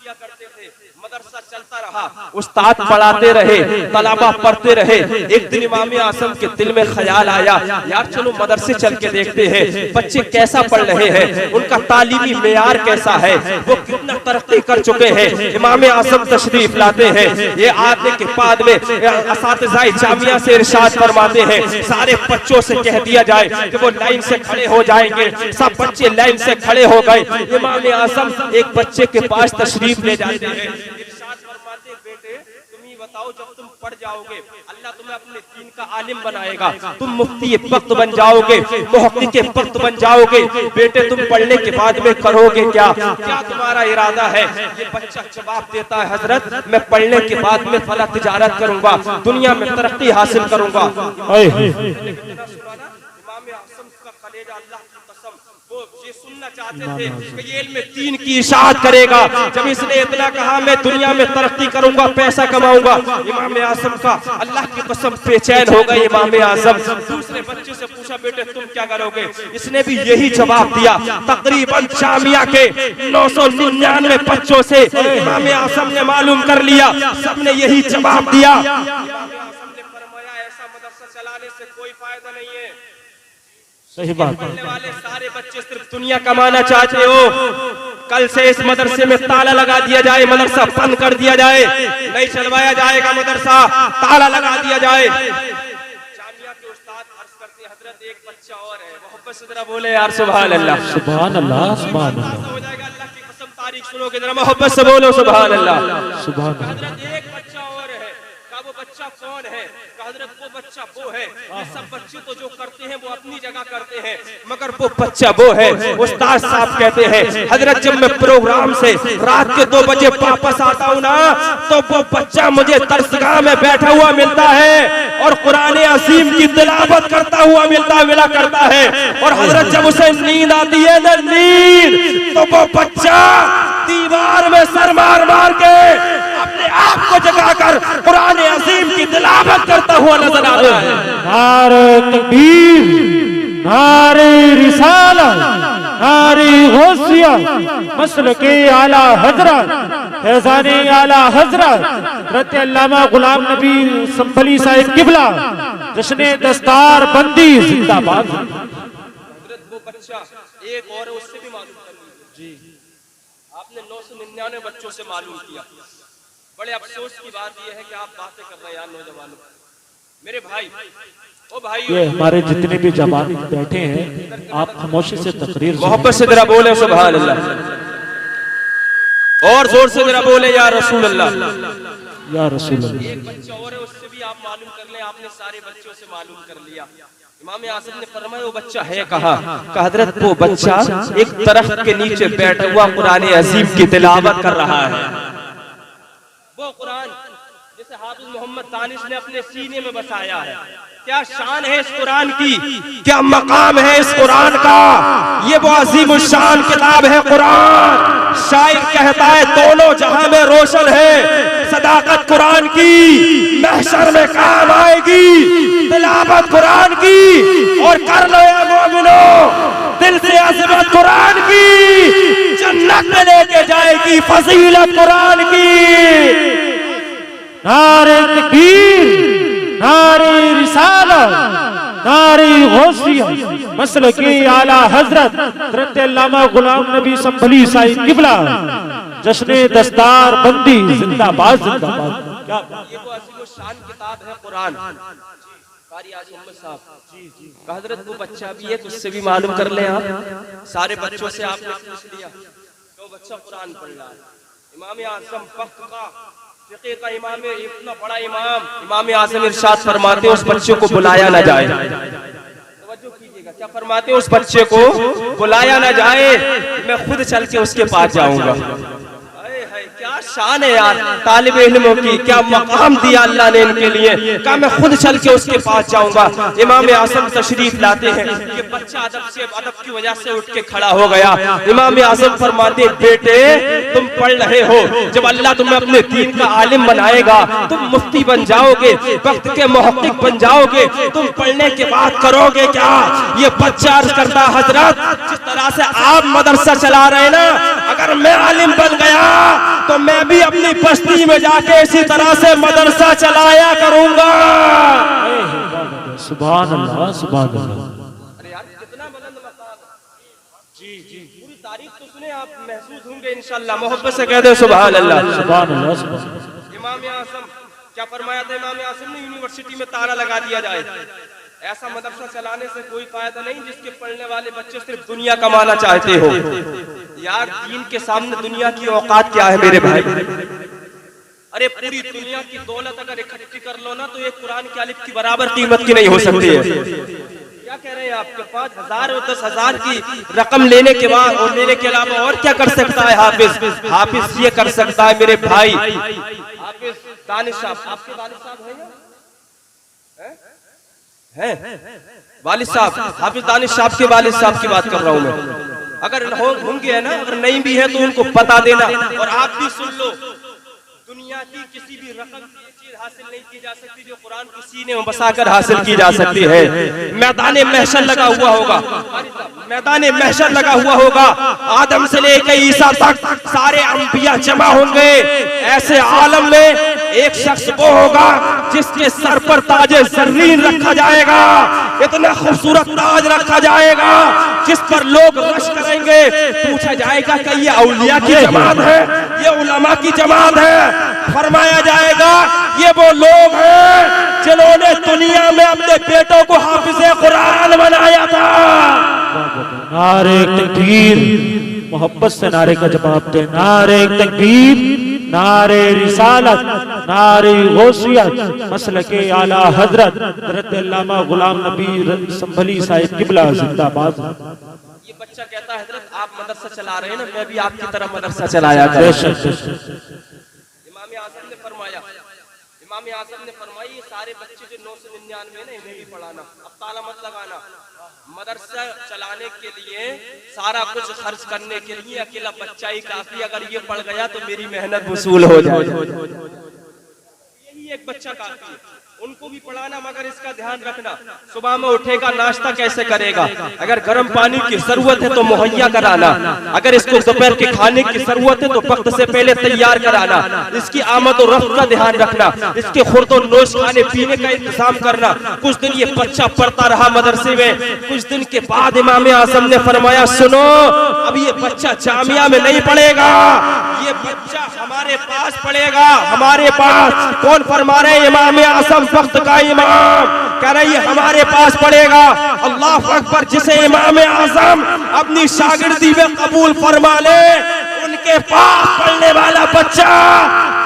किया करते थे, मदरसा चलता रहा, उस्ताद पढ़ाते रहे, तलबा पढ़ते रहे। एक दिन इमाम आज़म के दिल में ख्याल आया, यार चलो मदरसे चल के देखते हैं बच्चे कैसा पढ़ रहे हैं, उनका तालीमी मेयार कैसा है, वो कितना तरक्की कर चुके हैं। इमाम आज़म तशरीफ लाते हैं, ये आने के बाद में असातिज़ाए जामिया से इरशाद फरमाते हैं, सारे बच्चों से कह दिया जाए कि वो लाइन से खड़े हो जाएंगे। सब बच्चे लाइन से खड़े हो गए। इमाम आज़म एक बच्चे के पास तशरीफ ले जाते हैं, इरशाद फरमाते, बेटे तुम ही बताओ, जब तुम पढ़ जाओगे अल्लाह तुम्हें अपने दीन का आलिम बनाएगा, तुम मुफ्ती वक्त बन जाओगे, मुहक्किक वक्त बन जाओगे। बेटे तुम पढ़ने के बाद में करोगे क्या, क्या तुम्हारा इरादा है? ये बच्चा जवाब देता है, हजरत मैं पढ़ने के बाद में फला तिजारत करूंगा, दुनिया में तरक्की हासिल करूंगा। सुनना चाहते थे कि ये इल्म दीन की इशाअत करेगा। जब इसने इतना कहा मैं दुनिया में तरक्की करूंगा, पैसा कमाऊंगा, इमाम आज़म का अल्लाह की कसम बेचैन हो गए। इमाम आज़म दूसरे बच्चे से पूछा, बेटे तुम क्या करोगे? इसने भी यही जवाब दिया। तकरीबन जामिया के 999 बच्चों से इमाम आज़म ने मालूम कर लिया, सबने यही जवाब दिया। आज़म ने फरमाया ऐसा मदरसा चलाने से कोई फायदा नहीं है। सही बात। पढ़ने वाले सारे बच्चे सिर्फ दुनिया कमाना चाहते हो। कल से इस मदरसे में ताला लगा दिया जाए, मदरसा बंद कर दिया जाए, नहीं चलवाया जाएगा मदरसा, ताला लगा दिया जाए। जामिया के उस्ताद अर्ज करते हैं, हजरत एक बच्चा और है, मोहब्बत से जरा बोले यार सुभान अल्लाह। सुभान अल्लाह, सुभान अल्लाह। हो जाएगा, अल्लाह की कसम तारीख सुनोगे जरा मोहब्बत से बोलो सुभान अल्लाह। सुभान हजरत एक बच्चा और है, का वो बच्चा कौन है? हजरत वो बच्चा वो है। ये सब बच्चे तो जो करते हैं वो अपनी जगह करते हैं, मगर वो बच्चा वो है। उस्ताद साहब कहते हैं हजरत जब मैं प्रोग्राम से रात के 2 बजे वापस आता हूँ ना, तो वो बच्चा मुझे दरसगाह में बैठा हुआ मिलता है और कुरान अजीम की तिलावत करता हुआ मिला करता है। और हजरत जब उसे नींद आती है ना, नींद, तो वो बच्चा दीवार में सर मार मार के अपने आप को जगाकर कुरान अजीम की तिलावत करता हुआ नजर आता है। नारे तकबीर, नारे रिसालत, नारे गौसिया, मसलके आला हजरत, फैज़ाने आला हजरत हज़रत अल्लामा गुलाम नबी संभली साहिब किबला, जश्ने दस्तार बंदी जिंदाबाद। हजरत वो बच्चा एक और उससे भी मालूम कर लीजिए जी। आपने 999 बच्चों से मालूम किया। बड़े अफसोस की बात यह है कि आप बातें कर रहे हैं यार नौजवानों। मेरे भाई, ओ भाई, ये हमारे जितने भी जवान बैठे हैं, आप खामोशी से तकरीर मोहब्बत से जरा बोले सुभान अल्लाह, और जोर से जरा बोले या रसूल अल्लाह, या रसूल अल्लाह। एक बच्चा और है, उससे भी आप मालूम कर लें। आपने सारे बच्चों से मालूम कर लिया। इमाम आसिम ने फरमाया वो बच्चा है कहाँ? कहा हजरत वो बच्चा एक दरख्त के नीचे बैठा हुआ कुरान अजीम की तिलावत कर रहा है। वो कुरान जैसे हाफिज मोहम्मद दानिश ने अपने सीने में बसाया है। क्या शान है इस कुरान की, क्या मकाम है इस कुरान का। ये वो अजीम शान किताब है कुरान। शायर कहता है दोनों जहां में रोशन है सदाकत कुरान की, महशर में काम आएगी तिलावत कुरान की। और कर लो या मोमिनो दिल से अज़मत कुरान की, जन्नत में लेके जाएगी फजीलत कुरान की। नारे तकबीर, नारे रिसालत, नारे गौसिया, मसलके आला हजरत हज़रत अल्लामा गुलाम नबी संभली साहिब किबला, जश्ने दस्तार बंदी जिंदाबाद जिंदाबाद। क्या ये वो अजीम शान किताब है कुरान। कारी आज़म मोहम्मद साहब हजरत वो बच्चा भी है, तो उससे भी मालूम कर ले आप। सारे बच्चों से आपने पूछ लिया तो बच्चा कुरान पढ़ रहा है। इमाम आज़म वक्त का फिक़े का इमाम, इतना बड़ा इमाम आज़म इरशाद फरमाते हैं उस बच्चे को बुलाया ना जाए। तवज्जो कीजिएगा, क्या फरमाते हैं? उस बच्चे को बुलाया ना जाए, मैं खुद चल के उसके पास जाऊंगा। क्या शान है यार तालिब इल्मों की, क्या मकाम दिया अल्लाह ने इनके लिए। क्या मैं खुद चल के उसके पास जाऊंगा। इमाम आज़म तशरीफ लाते हैं, ये बच्चा अदब की वजह से उठ के खड़ा हो गया। इमाम आज़म फरमाते बेटे तुम पढ़ रहे हो, जब अल्लाह तुम्हें अपने दीन का आलिम बनाएगा तुम मुफ्ती बन जाओगे, वक्त के मुहक्किक बन जाओगे, तुम पढ़ने के बाद करोगे क्या? ये बच्चा अर्ज करता हजरत जिस तरह से आप मदरसा चला रहे हैं ना, अगर मैं आलिम बन गया तो मैं भी अपनी बस्ती में जाके इसी तरह से मदरसा चलाया करूंगा। सुभान अल्लाह, सुभान अल्लाह। अरे यार कितना बुलंद मकाम। जी जी, पूरी तारीफ तो सुने आप, महसूस होंगे इंशाल्लाह। मोहब्बत से कह दे सुभान अल्लाह, सुभान अल्लाह, सुभान अल्लाह। इमाम आज़म क्या फरमाया था? इमाम आज़म ने यूनिवर्सिटी में ताला लगा दिया जाए। ऐसा मदरसा चलाने से कोई फायदा नहीं जिसके पढ़ने वाले बच्चे सिर्फ दुनिया कमाना चाहते हो। यार दीन के सामने दुनिया की औकात क्या है मेरे भाई? अरे पूरी दुनिया की दौलत अगर इकट्ठी कर लो ना, तो एक कुरान के अलिफ की बराबर कीमत की नहीं हो सकती है। क्या कह रहे हैं? आपके 5,000 और 10,000 की रकम लेने के बाद और लेने के अलावा और क्या कर सकता है हाफिज? हाफिज ये कर सकता है मेरे भाई, हाफिज दानिश साहब, आपके वालिद साहब हैं? वालिद साहब, हाफिज दानिश साहब के वालिद साहब की बात कर रहा हूं मैं। अगर होंगे है ना, अगर नहीं भी है तो उनको बता देना। और आप भी सुन लो, दुनिया की किसी भी रकम की चीज हासिल नहीं की जा सकती जो कुरान के सीने में बसाकर हासिल की जा सकती है। मैदान महशर लगा हुआ होगा, मैदान महशर लगा हुआ होगा, आदम से लेकर ईसा तक सारे अंबिया जमा होंगे। ऐसे आलम में एक शख्स वो होगा जिसके सर पर ताजे ज़र्रीन रखा जाएगा, इतना खूबसूरत ताज रखा जाएगा जिस पर लोग रश करेंगे। पूछा जाएगा कि ये औलिया की जमात है, ये उलमा की जमात है? फरमाया जाएगा ये वो लोग हैं जिन्होंने दुनिया में अपने बेटों को हाफिज़े कुरान बनाया था। नारे तकबीर, मोहब्बत से नारे का जवाब दे। नारे तकबीर, नारे रिसालत, नारे गौसियत मसलके आला हजरत हज़रत अल्लामा गुलाम नबी संभली साहिब किबला जिंदाबाद। ये बच्चा कहता है हजरत आप मदरसा चला रहे हैं ना, मैं भी आपकी तरह मदरसा चलाया करूं। इमाम आज़म ने फरमाया, इमाम आज़म ने फरमाया ये सारे बच्चे जो 999 ना इन्हें भी पढ़ाना, अब ताला मत लगाना। मदरसा चलाने के लिए सारा कुछ खर्च करने के लिए अकेला बच्चा ही काफी, अगर ये पढ़ गया तो मेरी मेहनत वसूल हो जाए। यही एक बच्चा काफी है, उनको भी पढ़ाना, मगर इसका ध्यान रखना सुबह में उठेगा नाश्ता कैसे करेगा, अगर गर्म पानी की जरूरत है तो मुहैया कराना, अगर इसको दोपहर के खाने की जरूरत है तो वक्त से पहले तैयार कराना, इसकी आमद और रफ्त का ध्यान रखना, इसके खुर्द और नोश खाने पीने का इंतजाम करना। कुछ दिन ये बच्चा पढ़ता रहा मदरसे में, कुछ दिन के बाद इमाम आज़म ने फरमाया सुनो अब ये बच्चा जामिया में नहीं पढ़ेगा, ये बच्चा हमारे पास पढ़ेगा, हमारे पास। कौन फरमा रहे? इमाम आज़म वक्त का इमाम कह रही है हमारे पास पढ़ेगा। अल्लाह अकबर। जिसे इमाम आज़म अपनी शागिर्दी में कबूल फरमा ले उनके पास पढ़ने वाला बच्चा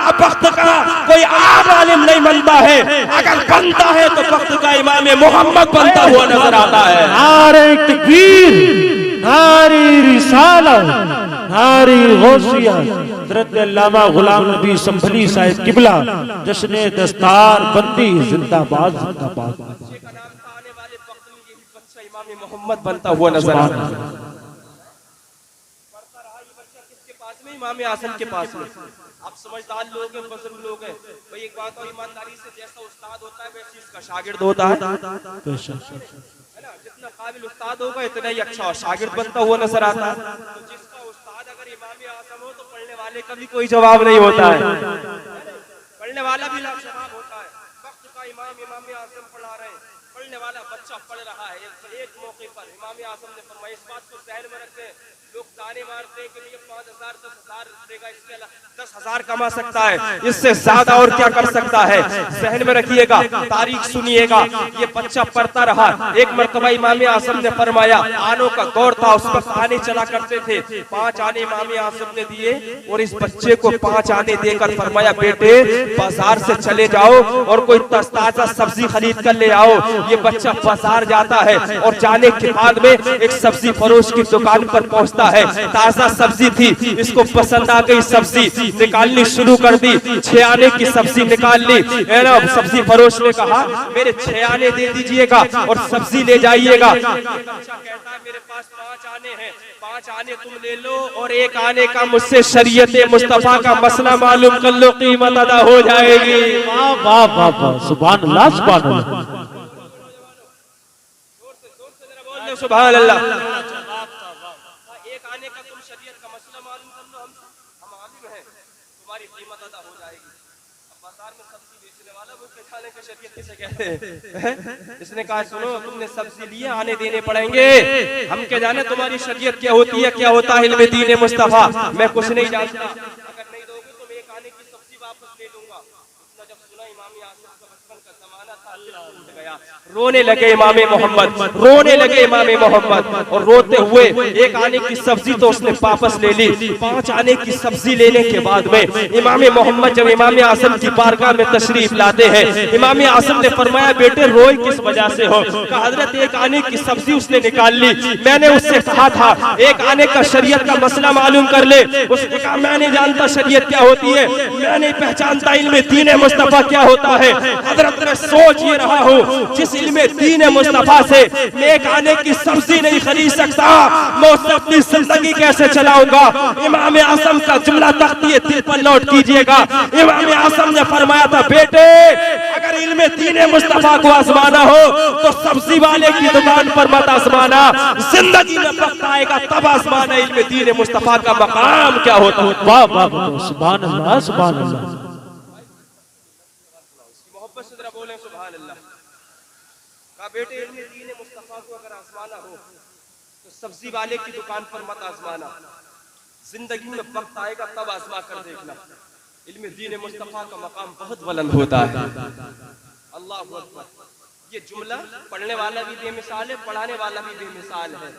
अब वक्त का कोई आम आलिम नहीं बनता है, अगर बनता है तो वक्त का इमाम मोहम्मद बनता हुआ नजर आता है। नारे तकबीर, नारे रिसालत, नारे गौसियत हज़रत अल्लामा गुलाम नबी संभली साहिब किबला जश्न दस्तार बंदी जिंदाबाद जिंदाबाद। बच्चे का नाम था आने वाले वक्त में यही बच्चा इमाम मोहम्मद बनता हुआ नजर आता है। पढ़ता रहा ये बच्चा किसके पास में? इमाम आज़म के पास में। आप समझदार लोग हैं, बुजुर्ग लोग हैं, भाई एक बात और ईमानदारी से, जैसा उस्ताद होता है वैसे इसका शागिर्द होता है ना। जितना काबिल उस्ताद होगा इतना ही अच्छा शागिर्द बनता हुआ नजर आता है। तो जिसका उस्ताद अगर इमाम आज़म हो तो पढ़ने वाले का भी कोई जवाब नहीं होता है, पढ़ने वाला भी लाजवाब होता है। वक्त का इमाम इमाम आज़म पढ़ा रहे हैं, पढ़ने वाला बच्चा पढ़ रहा है। एक मौके पर इमाम आज़म ने फरमाया, इस बात को ज़हन में रखें, लोग ताने मारते हैं कि ये 5000 10,000 देगा, इसके अलावा 10,000 कमा सकता है, इससे ज्यादा और क्या कर सकता है। ज़हन में रखिएगा, तारीख सुनिएगा। ये बच्चा पढ़ता रहा। एक मरतबा इमाम आज़म ने फरमाया, आनों का दौर था, उस पर आने चला करते थे। 5 आने इमाम आज़म ने दिए और इस बच्चे को 5 आने देकर फरमाया, बेटे बाजार से चले जाओ और कोई ताजा सब्जी खरीद कर ले आओ। ये बच्चा बाजार जाता है और जाने के बाद में एक सब्जी फरोश की दुकान पर पहुंचता है। ताजा सब्जी थी, इसको पसंद आ गई, सब्जी निकालनी शुरू कर दी। 6 आने की सब्जी निकाल ली। सब्जी फरोश ने कहा मेरे 6 आने दे दीजिएगा और सब्जी ले जाइएगा। बच्चा कहता है मेरे पास 5 आने हैं, 5 आने तुम ले लो और 1 आने का मुझसे शरीयत मुस्तफा का मसला मालूम कर लो, कीमत अदा हो जाएगी। वाह वाह वाह वाह, सुभान अल्लाह सुभान अल्लाह, जोर से जरा बोल दो सुभान अल्लाह। 1 आने का तुम शरीयत का मसला मालूम कर लो, हम आलिम हैं, तुम्हारी कीमत अदा हो जाएगी। अब बाजार में सब्जी बेचने वाला वो कहने का शरीयत किसे कहते हैं? इसने कहा सुनो तुमने सब्जी लिए, आने देने पड़ेंगे, हम क्या जाने तुम्हारी शरीयत क्या होती है, क्या होता है इल्मे दीन मुस्तफा, मैं कुछ नहीं जानता। अगर नहीं दोगे तो मैं 1 आने की सब्जी वापस ले लूंगा। इतना जब सुना इमाम आज़म का बचपन का जमाना था, टूट गया। रोने लगे इमाम मोहम्मद, रोने लगे इमाम मोहम्मद, और रोते हुए 1 आने की सब्जी तो उसने वापस ले ली। 5 आने की सब्जी लेने के बाद में इमाम मोहम्मद जब इमाम आज़म की बारगाह में तशरीफ लाते हैं, इमाम आज़म ने फरमाया बेटे रोए किस वजह से हो? कहा हजरत 1 आने की सब्जी उसने निकाल ली, मैंने उससे कहा था 1 आने का शरीयत का मसला मालूम कर ले। उसने कहा मैं नहीं जानता शरीयत क्या होती है, मैं नहीं पहचानता इल्मे दीन मुस्तफा क्या होता है। हजरत मैं सोच ये रहा हूँ जिस इल्मे दीन मुस्तफा से मैं 1 आने की सब्जी नहीं खरीद सकता, मैं उससे अपनी जिंदगी कैसे चलाऊंगा। इमाम आज़म का जुमला तख्ती दिल पर नोट कीजिएगा। इमाम आज़म ने फरमाया था बेटे अगर इल्मे दीन मुस्तफा को आजमाना हो तो सब्जी वाले की दुकान पर मत आजमाना, जिंदगी में वक्त आएगा तब आजमाना इल्मे दीन मुस्तफा का मकाम क्या होता है। वाह वाह वाह, सुभान अल्लाह सुभान अल्लाह। मोहब्बत से जरा बोलें सुभान अल्लाह। कहा बेटे इल्मे दीन मुस्तफा को अगर आजमाना हो तो सब्जी वाले की दुकान पर मत आजमाना, जिंदगी में वक्त आएगा तब आजमा कर देखना। इल्मे दीन मुस्तफा का मकाम बहुत बुलंद होता है। अल्लाहु अकबर। ये जुमला पढ़ने वाला भी बेमिसाल है, पढ़ाने वाला भी बेमिसाल है।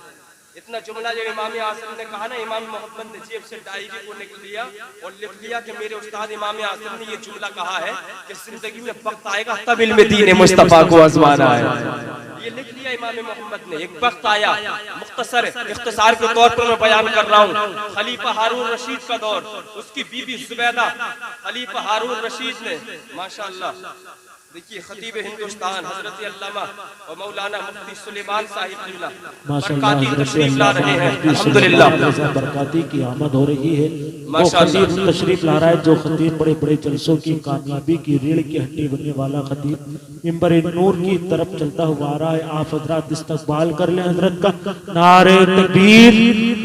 इतना जुमला जब इमाम आसिम ने कहा ना, इमाम मोहम्मद ने जेब से डायरी को निकल लिया और लिख लिया कि मेरे उस्ताद इमाम आसिम ने ये जुमला कहा है कि जिंदगी में वक्त आएगा तब इल्म दीन मुस्तफा को आजमाना है। ये लिख लिया इमाम मोहम्मद ने। एक वक्त आया, मुख्तसर इख्तिसार के तौर पर मैं बयान कर रहा हूँ, खलीफा हारून रशीद का दौर, उसकी बीबी जुबैदा खलीफा हारून रशीद ने माशाअल्लाह, देखिए खतीब हिंदुस्तान हजरत अल्लामा और मौलाना मुफ्ती सुलेमान साहिब बरकाती तशरीफ ला रहे हैं। अल्हम्दुलिल्लाह बरकाती की आमद हो रही है। माशाअल्लाह तशरीफ ला रहा है जो खतीब बड़े बड़े जलसों की कामयाबी की रीढ़ की हड्डी बनने वाला खतीब मिंबर नूर की तरफ चलता हुआ आ रहा है। आप हजरत इस्तकबाल कर लें हजरत का। नारे तकबीर,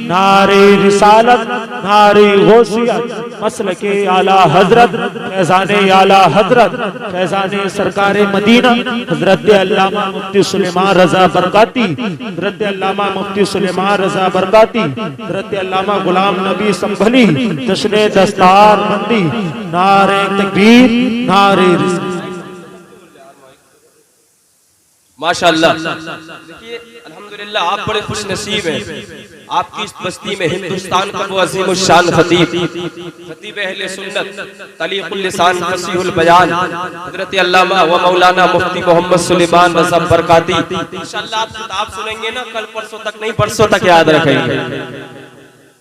नारे रिसालत, नारे गौसियत, मसलके आला हजरत, फैजाने आला हजरत, फैजाने सरकारे मदीना हजरत अल्लामा मुफ्ती सुलेमान रजा बरकाती, हजरत अल्लामा मुफ्ती सुलेमान रजा बरकाती, हजरत अल्लामा गुलाम नबी संभली जश्न दस्तार बंदी। नारे तकबीर, नारे माशाअल्लाह। देखिए अल्हम्दुलिल्लाह आप बड़े खुश नसीब हैं, आपकी इस बस्ती में हिंदुस्तान का वो अजीम शान खतीब अहले सुन्नत तलीकुल लिसान फसीहुल बयान हजरत अल्लामा व मौलाना मुफ्ती मोहम्मद सुलेमान रज़ा बरकाती। इंशाअल्लाह आप किताब सुनेंगे ना, कल परसों तक नहीं, परसों तक याद रखेंगे।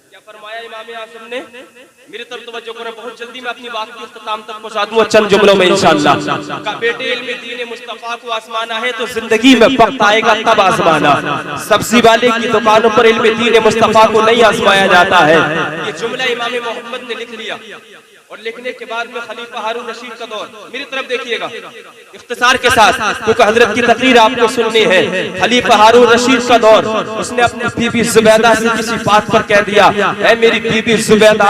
क्या फरमाया इमाम आसिम ने? मेरी तरफ तवज्जो करें, बहुत जल्दी मैं अपनी बात की इख्तिताम तक पहुंचा दूंगा चंद जुमलों में इंशाअल्लाह। का बेटे इल्म दीन मुस्तफा को आसमाना है तो जिंदगी में वक्त आएगा तब आसमाना। सब्जी वाले की दुकानों पर इल्म दीन मुस्तफा को नहीं आजमाया जाता है। ये जुमला इमाम मोहम्मद ने लिख लिया और लिखने के बाद में खलीफा हारून रशीद का दौर। मेरी तरफ देखिएगा इख्तिसार के साथ, क्योंकि हजरत की तकरीर आपको सुननी है। खलीफा हारून रशीद का दौर, उसने अपनी बीबी जुबैदा से किसी बात पर कह दिया, है मेरी बीबी जुबैदा,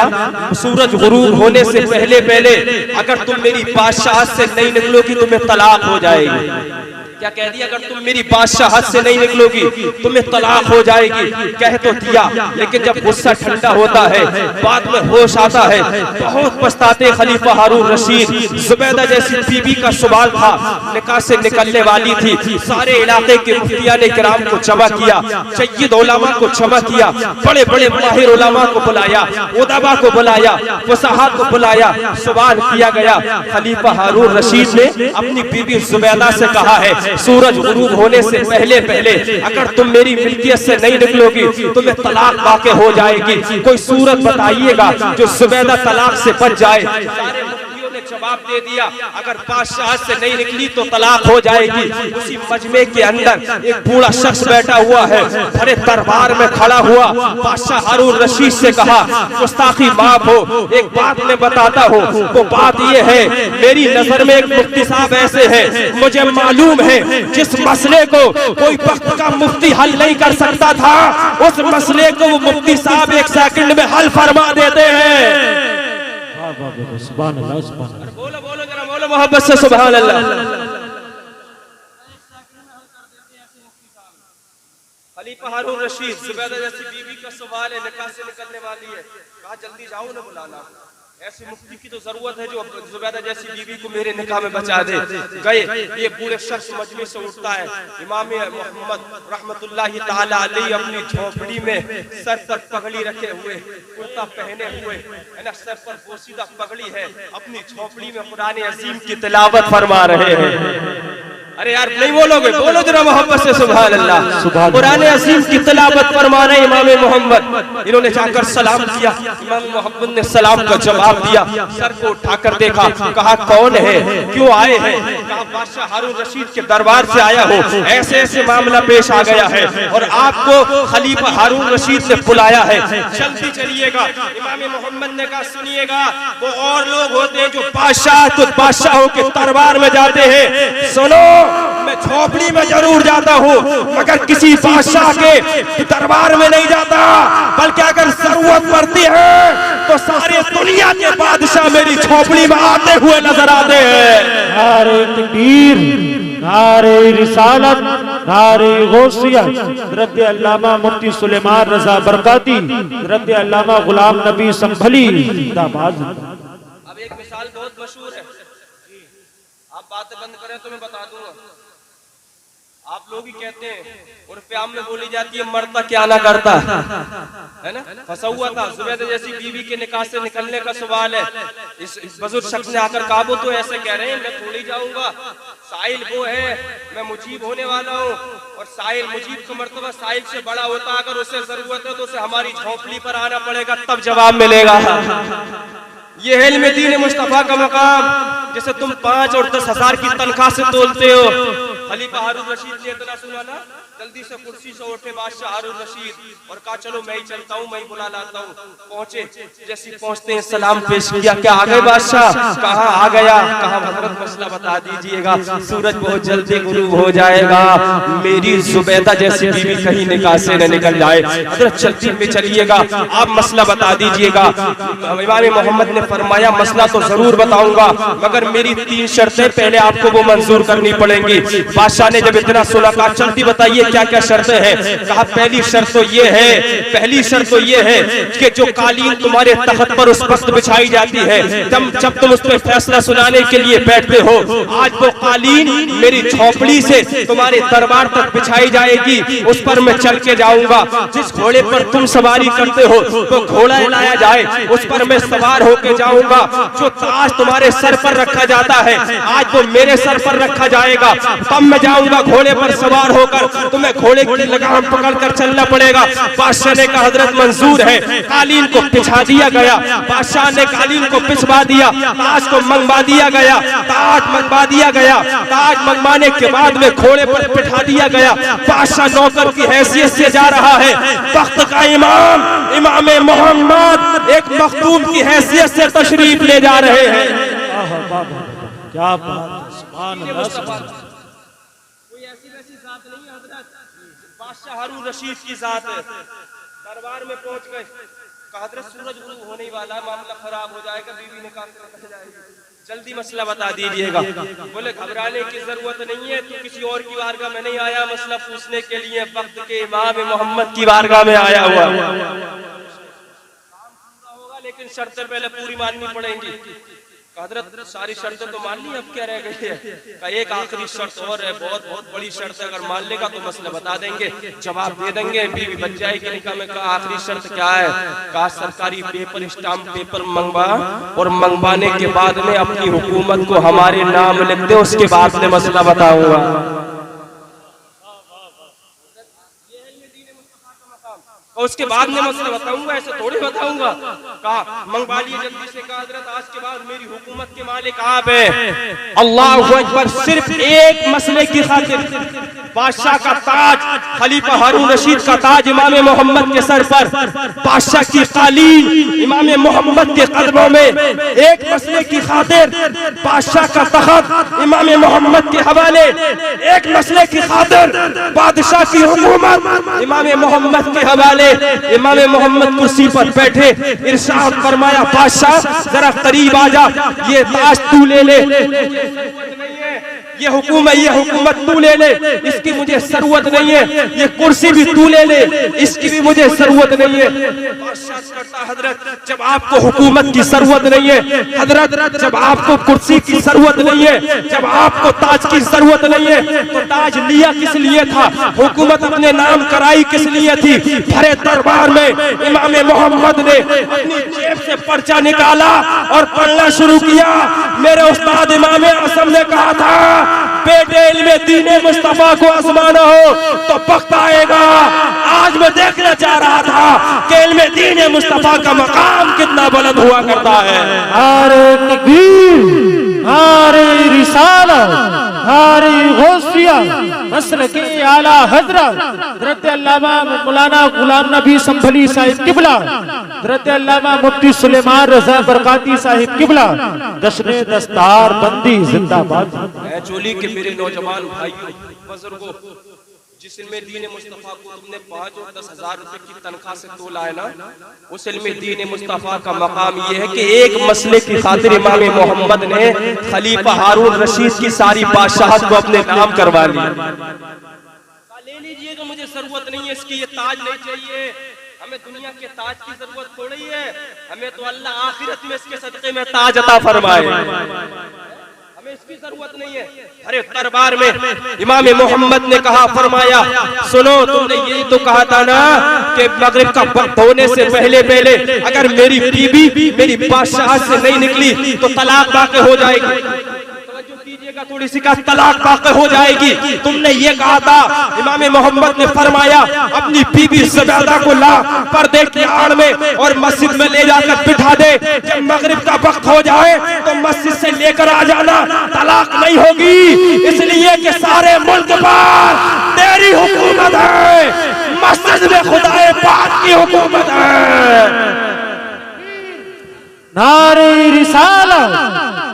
सूरज गुरूब होने से पहले पहले अगर तुम मेरी बादशाहत से नहीं निकलोगी तुम्हें तलाक हो जाएगी। क्या कह दिया? अगर तुम मेरी बादशाहत से नहीं निकलोगी तुम्हें तलाक हो जाएगी। कह तो दिया, लेकिन जब गुस्सा ठंडा होता है, बाद में होश आता है, बहुत पछताते खलीफा हारून रशीद। जुबैदा जैसी बीबी का सुबाल था, निकाह से निकलने वाली थी। सारे इलाके के मुफ्तियाने किराम को जमा किया, सय्यद उलमा को जमा किया, बड़े बड़े माहिर उलमा को बुलाया, उदबा को बुलाया, फुसहा को बुलाया, सवाल किया गया। खलीफा हारून रशीद ने अपनी बीबी जुबैदा से कहा है, सूरज गुरूब होने से पहले पहले अगर तुम मेरी मिल्कियत से नहीं निकलोगी तुम्हें तलाक वाक़े हो जाएगी। कोई सूरत बताइएगा जो जुबैदा तलाक से बच जाए। सारे मुफ्तियों ने जवाब दे दिया, अगर बादशाहत से नहीं निकली तो तलाक हो जाएगी। उसी मजमे के अंदर एक बूढ़ा शख्स बैठा हुआ है, बड़े दरबार में खड़ा हुआ, बादशाह हारून रशीद से कहा, गुस्ताखी माफ हो, एक बात मैं बताता हूँ। वो बात ये है, मेरी नजर में एक मुफ्ती साहब ऐसे हैं, मुझे मालूम है जिस मसले को कोई वक्त का मुफ्ती हल नहीं कर सकता था, उस मसले को वो मुफ्ती साहब एक सेकंड में हल फरमा देते हैं। सुभान अल्लाह, सुभान अल्लाह। बोलो बोलो जरा, बोलो मोहब्बत से सुभान अल्लाह। खलीफा हारून रशीद, जुबैदा जैसी बीवी का सवाल है, निकाह से निकलने वाली है, कहा जल्दी जाओ ना बुलाना। ऐसे मुफ्ती की तो जरूरत है जो जुबैदा जैसी बीवी को मेरे निकाह में बचा दे। गए, ये बूढ़े शख्स मजमे से उठता है, इमाम मोहम्मद रहमतुल्लाहि ताला अलैहि अपनी झोपड़ी में सर पर पगड़ी रखे हुए, कुर्ता पहने हुए, है ना, सर पर पोशीदा पगड़ी है, अपनी झोपड़ी में कुरान अजीम की तिलावत फरमा रहे हैं। अरे यार नहीं बोलोगे? बोलो जरा मोहब्बत से सुभान अल्लाह। कुरान अजीम की तिलावत फरमा रहे इमाम मोहम्मद। इन्होंने जाकर सलाम किया, इमाम मोहम्मद ने सलाम का जवाब दिया, सर को उठाकर देखा, कहा कौन है, क्यों आए हैं? कहा बादशाह हारून रशीद के दरबार से आया हो, ऐसे ऐसे मामला पेश आ गया है और आपको खलीफा हारून रशीद ने बुलाया है, जल्दी चलिएगा। इमाम मोहम्मद ने कहा सुनिएगा, वो और लोग होते हैं जो बादशाहों के दरबार में जाते हैं, सुनो मैं झोपड़ी में जरूर जाता हूँ मगर किसी बादशाह के दरबार में नहीं जाता, बल्कि अगर जरूरत पड़ती है तो सारे दुनिया के बादशाह मेरी झोपड़ी में आते हुए नजर आते हैं। नारे तकबीर, नारे रिसालत, नारे गौसियत, हजरत अल्लामा मुफ्ती सुलेमान रजा बरकाती, हजरत अल्लामा गुलाम नबी संभली जिंदाबाद। अब एक मिसाल बहुत मशहूर है, आप बातें बंद करें तो मैं बता दूंगा। आप लोग ही कहते हैं और प्याम में बोली जाती है मरता क्या ना करता, है ना। फंसा हुआ था जुबैदा जैसी बीवी के निकाह से निकलने का सवाल है। इस बुजुर्ग शख्स ने आकर कहा वो तो ऐसे कह रहे हैं मैं थोड़ी जाऊंगा, साहिल वो है, मैं मुजीब होने वाला हूँ और साहिल मुजीब का मर्तबा साहिल से बड़ा होता, अगर उसे जरूरत है तो उसे हमारी झोंपड़ी पर आना पड़ेगा तब जवाब मिलेगा। ये है इल्म दीन मुस्तफा का मकाम जिसे तुम 5 और 10 हजार की तनख्वाह से तोलते हो। खलीफा हारून रशीद ने इतना सुना ना, जल्दी से कुर्सी से उठे बादशाह हारून रशीद और कहा चलो मैं ही चलता हूँ, मैं ही बुला लाता हूँ। पहुंचे, जैसे पहुंचते हैं सलाम पेश किया, क्या आ गए बादशाह? कहा आ गया। कहा हजरत मसला बता दीजिएगा, सूरज बहुत जल्दी गुरूब हो जाएगा, मेरी जुबैदा जैसी बीवी कहीं निकाह से न निकल जाए, हजरत जल्दी में चलिएगा, आप मसला बता दीजिएगा। इमाम मोहम्मद ने फरमाया मसला तो जरूर बताऊंगा मगर मेरी 3 शर्तें पहले आपको वो मंजूर करनी पड़ेंगी। बादशाह ने जब इतना सुना कहा जल्दी बताइए क्या क्या शर्तें हैं। कहा पहली शर्त तो ये है कि जो कालीन तुम्हारे तख्त पर उस वक्त बिछाई जाती है जब तुम उस पर फैसला सुनाने के लिए बैठते हो, आज वो कालीन मेरी झोपड़ी से तुम्हारे दरबार तक बिछाई जाएगी, उस पर मैं चल के जाऊंगा। जिस घोड़े पर तुम सवारी करते हो तो घोड़ा लाया जाए, उस पर मैं सवार होके जाऊंगा। जो ताज तुम्हारे सर पर रखा जाता है आज वो मेरे सर पर रखा जाएगा, तब मैं जाऊंगा घोड़े पर सवार होकर, तुम्हें घोड़े की लगाम पकड़कर चलना पड़ेगा। बादशाह ने कहा हजरत मंजूर है। कालीन को बिछा दिया गया, बादशाह ने कालीन को बिछवा दिया, ताज को मंगवा दिया गया, ताज मंगवा दिया गया। ताज मंगवाने के बाद में घोड़े पर बिठा दिया गया। बादशाह नौकर की हैसियत से जा रहा है, वक्त का इमाम मोहम्मद एक मखदूम की हैसियत से तशरीफ ले जा रहे हैं। क्या बात, सुभान अल्लाह। कोई ऐसी वैसी जात नहीं है हजरत, बादशाह हारून रशीद की जात है। दरबार में पहुंच गए, कहा हजरत सूरज गुरूब होने ही वाला, मामला खराब हो जाएगा, बीवी ने काम कर जाएगी, जल्दी मसला बता दीजिएगा। बोले घबराने की जरूरत नहीं है, तू किसी और की वारगा में नहीं आया मसला पूछने के लिए, वक्त के इमाम मोहम्मद की वारगा में आया हुआ। होगा लेकिन शर्तें पहले पूरी माननी पड़ेंगी। हजरत सारी शर्तें तो मान ली, अब क्या रह गई है? एक आखिरी शर्त और है, बहुत बहुत बड़ी शर्त है, अगर मान लेगा तो मसला बता देंगे, जवाब दे देंगे, बीवी बच जाएगी निकाह में। कहा आखिरी शर्त क्या है? कहा सरकारी पेपर स्टाम्प पेपर मंगवा और मंगवाने के बाद में अपनी हुकूमत को हमारे नाम लिख दे, उसके बाद में मसला बताऊंगा। उसके बाद में मसला बताऊंगा, ऐसे थोड़ी बताऊंगा। कहा मंगवा लिए जल्दी से। कहा हजरत आज के बाद मेरी हुकूमत के मालिक आप हैं। अल्लाहु अकबर। सिर्फ एक मसले की खातिर बादशाह का ताज, खलीफा हारून रशीद का ताज इमाम मोहम्मद के सर पर, बादशाह की कालीन इमाम मोहम्मद के कदमों में, एक मसले की खातिर बादशाह का तख्त इमाम मोहम्मद के हवाले, एक मसले की खातिर बादशाह की हुकूमत इमाम मोहम्मद के हवाले। इमाम मोहम्मद कुर्सी पर बैठे, इरशाद फरमाया बादशाह जरा करीब आ जा, ये ताज तू ले ले, ये हुकूमत तू ले ले, इसकी मुझे जरूरत नहीं है, ये कुर्सी भी तू ले ले, इसकी भी मुझे जरूरत नहीं है। बादशाह कहता हजरत जब आपको हुकूमत की जरूरत नहीं है, हजरत जब आपको कुर्सी की जरूरत नहीं है, जब आपको ताज की जरूरत नहीं है, तो ताज लिया किस लिए था? हुकूमत अपने नाम कराई किस लिए थी? भरे दरबार में इमाम मोहम्मद ने अपनी जेब से पर्चा निकाला और पढ़ना शुरू किया। मेरे उस्ताद इमाम आज़म ने कहा था बेटे इल्मे दीने मुस्तफा को आजमाना हो तो वक्त आएगा। आज मैं देखना चाह रहा था कि इल्मे दीने मुस्तफा का मकाम कितना बुलंद हुआ करता है। नारे तकबीर, नारे रिसालत, नारे गौसिया, मसलके आला हजरत हज़रत अल्लामा मौलाना गुलाम नबी संभली साहिब किबला, हज़रत अल्लामा मुफ्ती सुलेमान रज़ा बरकाती साहिब किबला, जश्न दस्तार बंदी जिंदाबाद। चोली के मेरे नौजवान भाइयों बुजुर्गों, जिस इल्मे दीन मुस्तफा को तुमने 5 और 10 हजार रुपए की तनख्वाह से तोला है ना, उस इल्मे दीन मुस्तफा का मकाम ये है कि एक मसले की खातिर इमाम मोहम्मद ने खलीफा हारून रशीद की सारी बादशाहत को अपने नाम करवा ली। ले लीजिए तो मुझे जरूरत नहीं है इसकी, ये ताज नहीं चाहिए हमें, दुनिया के ताज की जरूरत थोड़ी है हमें, तो अल्लाह आखिरत में इसके सदक़े में ताज अता फरमाए। हमें इसकी जरूरत नहीं है। अरे दरबार में इमाम मोहम्मद ने कहा, फरमाया सुनो, तुमने यही तो कहा था ना कि मगरिब का वक्त होने से पहले पहले अगर मेरी बीबी मेरी बादशाह से नहीं निकली तो तलाक वाक़ हो जाएगी। थोड़ी सी का तलाक वाक़ हो जाएगी। तुमने ये कहा था। इमाम मोहम्मद ने फरमाया अपनी बीबी सबादा को ला पर्दे की आड़ में और मस्जिद में ले जाकर बिठा दे। जब मगरिब का वक्त हो जाए तो मस्जिद से लेकर आ जाना, तलाक नहीं होगी। इसलिए कि सारे मुल्क पर तेरी हुकूमत है, मस्जिद में खुदाए पाक की हुकूमत है। नारे रिसालत,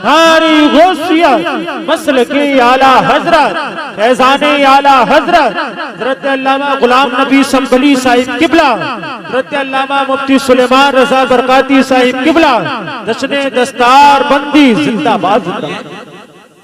नारी गौसियत, मसलके आला हजरत, फैज़ाने आला हजरत हज़रत अल्लामा गुलाम नबी संभली साहिब किबला, हज़रत अल्लामा मुफ्ती सुलेमान रज़ा बरकाती साहिब किबला, जश्ने दस्तार बंदी जिंदाबाद जिंदाबाद।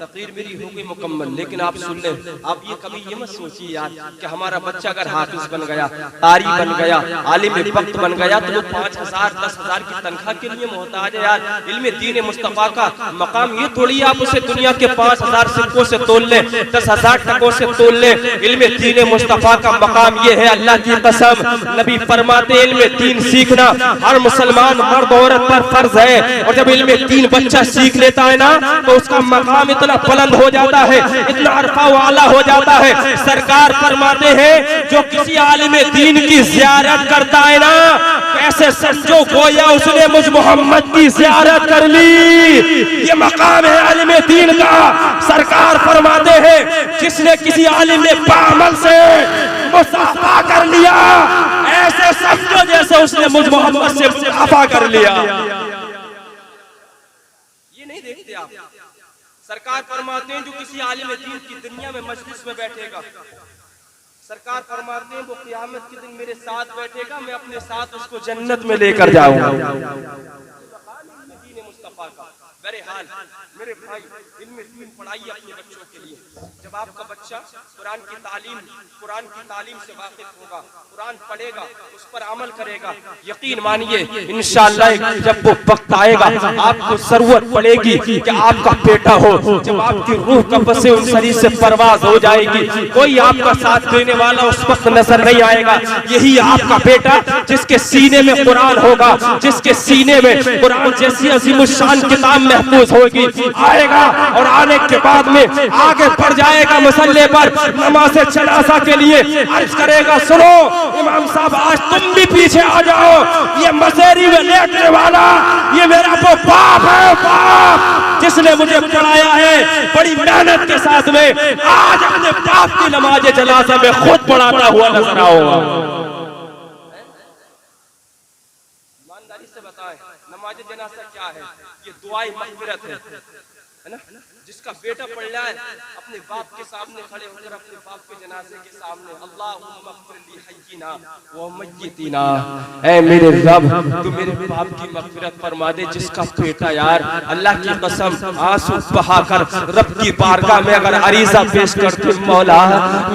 तकरीर मेरी हो गई मुकम्मल, लेकिन आप सुन लें, आप ये कभी ये मत सोचिए यार कि हमारा बच्चा अगर हाफिज बन गया, कारी बन गया, आलिम वक्त बन गया तो वो 5,000 10,000 की तनख्वाह के लिए मोहताज है। यार इल्म दीन मुस्तफा का मकाम ये थोड़ी आप उसे दुनिया के 5,000 सिक्कों से तोल ले, 10,000 टकों से तोल ले। इल्म दीन मुस्तफा का मकाम ये है, अल्लाह की कसम नबी फरमाते इल्म दीन सीखना हर मुसलमान मर्द औरत पर फर्ज है। और जब इल्म दीन बच्चा सीख लेता है ना तो उसका मकाम इतना बुलंद हो जाता है, इतना अरफा वाला हो जाता है। सरकार फरमाते हैं जो किसी आलिम दीन की ज़ियारत करता है ना, कैसे समझो गोया उसने मुझ मोहम्मद की ज़ियारत कर ली। ये मकाम है आलिम दीन का। सरकार फरमाते हैं जिसने किसी आलिम बामल से मुसाफा कर लिया, ऐसे समझो जैसे उसने मुझ मोहम्मद से मुसाफा कर लिया। ये नहीं देखते आप। सरकार फरमाते हैं जो किसी आलिम दीन की दुनिया में मजलिस में बैठेगा, सरकार फरमाते हैं वो क़यामत के दिन मेरे साथ बैठेगा, मैं अपने साथ उसको जन्नत में लेकर जाऊंगा। बहरहाल मेरे भाई, इल्म दीन पढ़ाइए अपने बच्चों के लिए। जब आपका बच्चा कुरान की तालीम से वाकिफ होगा, कुरान पढ़ेगा, उस पर अमल करेगा, यकीन मानिए इंशाअल्लाह जब वो वक्त आएगा आपको जरूरत पड़ेगी कि आपका बेटा हो। जब आपकी रूह कब्ज़ से उन शरीर से परवाज हो जाएगी, कोई आपका साथ देने वाला उस वक्त नजर नहीं आएगा। यही आपका बेटा जिसके सीने में कुरान होगा, जिसके सीने में कुरान जैसी अज़ीमुश्शान किताब महफूज होगी, आएगा और आने के बाद में आगे बढ़ जाएगा मसल्ले पर नमाज़ जनाज़ा के लिए, अर्ज करेगा सुनो इमाम साहब आज तुम भी पीछे आ जाओ, ये मसेरी में लेटने वाला ये मेरा वो बाप है, बाप जिसने मुझे पढ़ाया है बड़ी मेहनत के साथ में, आज अपने बाप की नमाज जनाज़ा में खुद पढ़ाता हुआ नजर आओगा। ईमानदारी से बताएं नमाज जनाज़ा क्या है? ये दुआए मग़फ़िरत है ना। जिसका बेटा पढ़ रहा है अपने बाप के सामने खड़े होकर अपने बाप के जनाजे के सामने अल्लाहुम्मा अग़फ़िर ली हय्यिना व मय्यितिना, ऐ मेरे रब तू मेरे बाप की मग़फ़िरत फरमा दे। जिसका बेटा यार अल्लाह की कसम आंसू बहाकर रब की बारगाह में अगर अरीज़ा पेश करते, मौला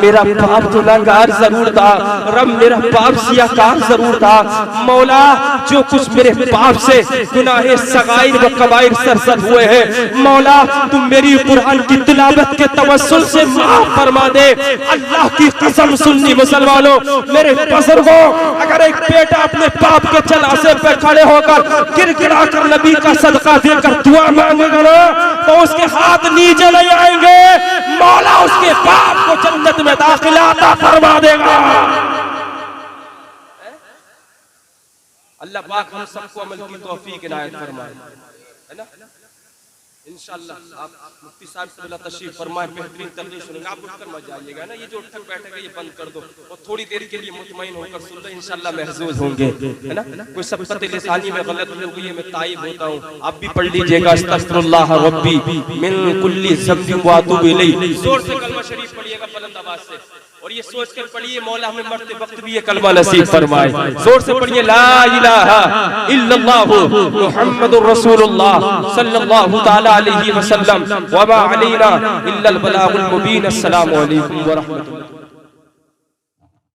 मेरा बाप गुनाहगार जरूर था, रब मेरा बाप सियाकार जरूर था, मौला जो कुछ मेरे बाप से गुनाहे सगाइर व कबाइर सरसर हुए हैं, मौला तुम मेरी कुरान की तिलावत के तवस्सुल से माफ फरमा दे। अल्लाह की कसम सुन्नी मुसलमानों, मेरे बुजुर्गों, अगर एक बेटा अपने बाप के जनाजे पे खड़े होकर गिड़गिड़ा कर नबी का सदका देकर दुआ मांगेगा ना तो उसके हाथ नीचे नहीं आएंगे, मौला उसके बाप को जन्नत में दाखिला अता फरमा देगा। अल्लाह पाक हम सबको अमल की तौफीक इनायत फरमाए, है ना। इंशाअल्लाह आप मुफ्ती साहब से बोला तशरीफ फरमाए, बेहतरीन तकरीर सुनेंगे। आप उठकर मत जाइएगा ना, ये जो उठक बैठक है ये बंद कर दो और थोड़ी देर के लिए मुतमईन होकर सुन लो, इंशाअल्लाह महसूस होंगे, है ना। कोई सबकत लिसानी में गलत हो गई है, मैं ताइब होता हूँ, आप भी पढ़ लीजिएगा अस्तगफिरुल्लाह रब्बी मिन कुल्ली ज़ंबिन व अतूबु इलैहि। जोर से कलमा शरीफ पढ़िएगा बुलंद आवाज से, और ये सोच कर पढ़िए मौला हमें मरते वक्त भी ये कलमा नसीब फरमाए। जोर से पढ़िए ला इलाहा इल्लल्लाह मुहम्मदुर रसूलुल्लाह सल्लल्लाहु तआला अलैहि वसल्लम व मा अलैना इल्लल बलागुल मुबीन। अस्सलामु अलैकुम व रहमतुल्लाह।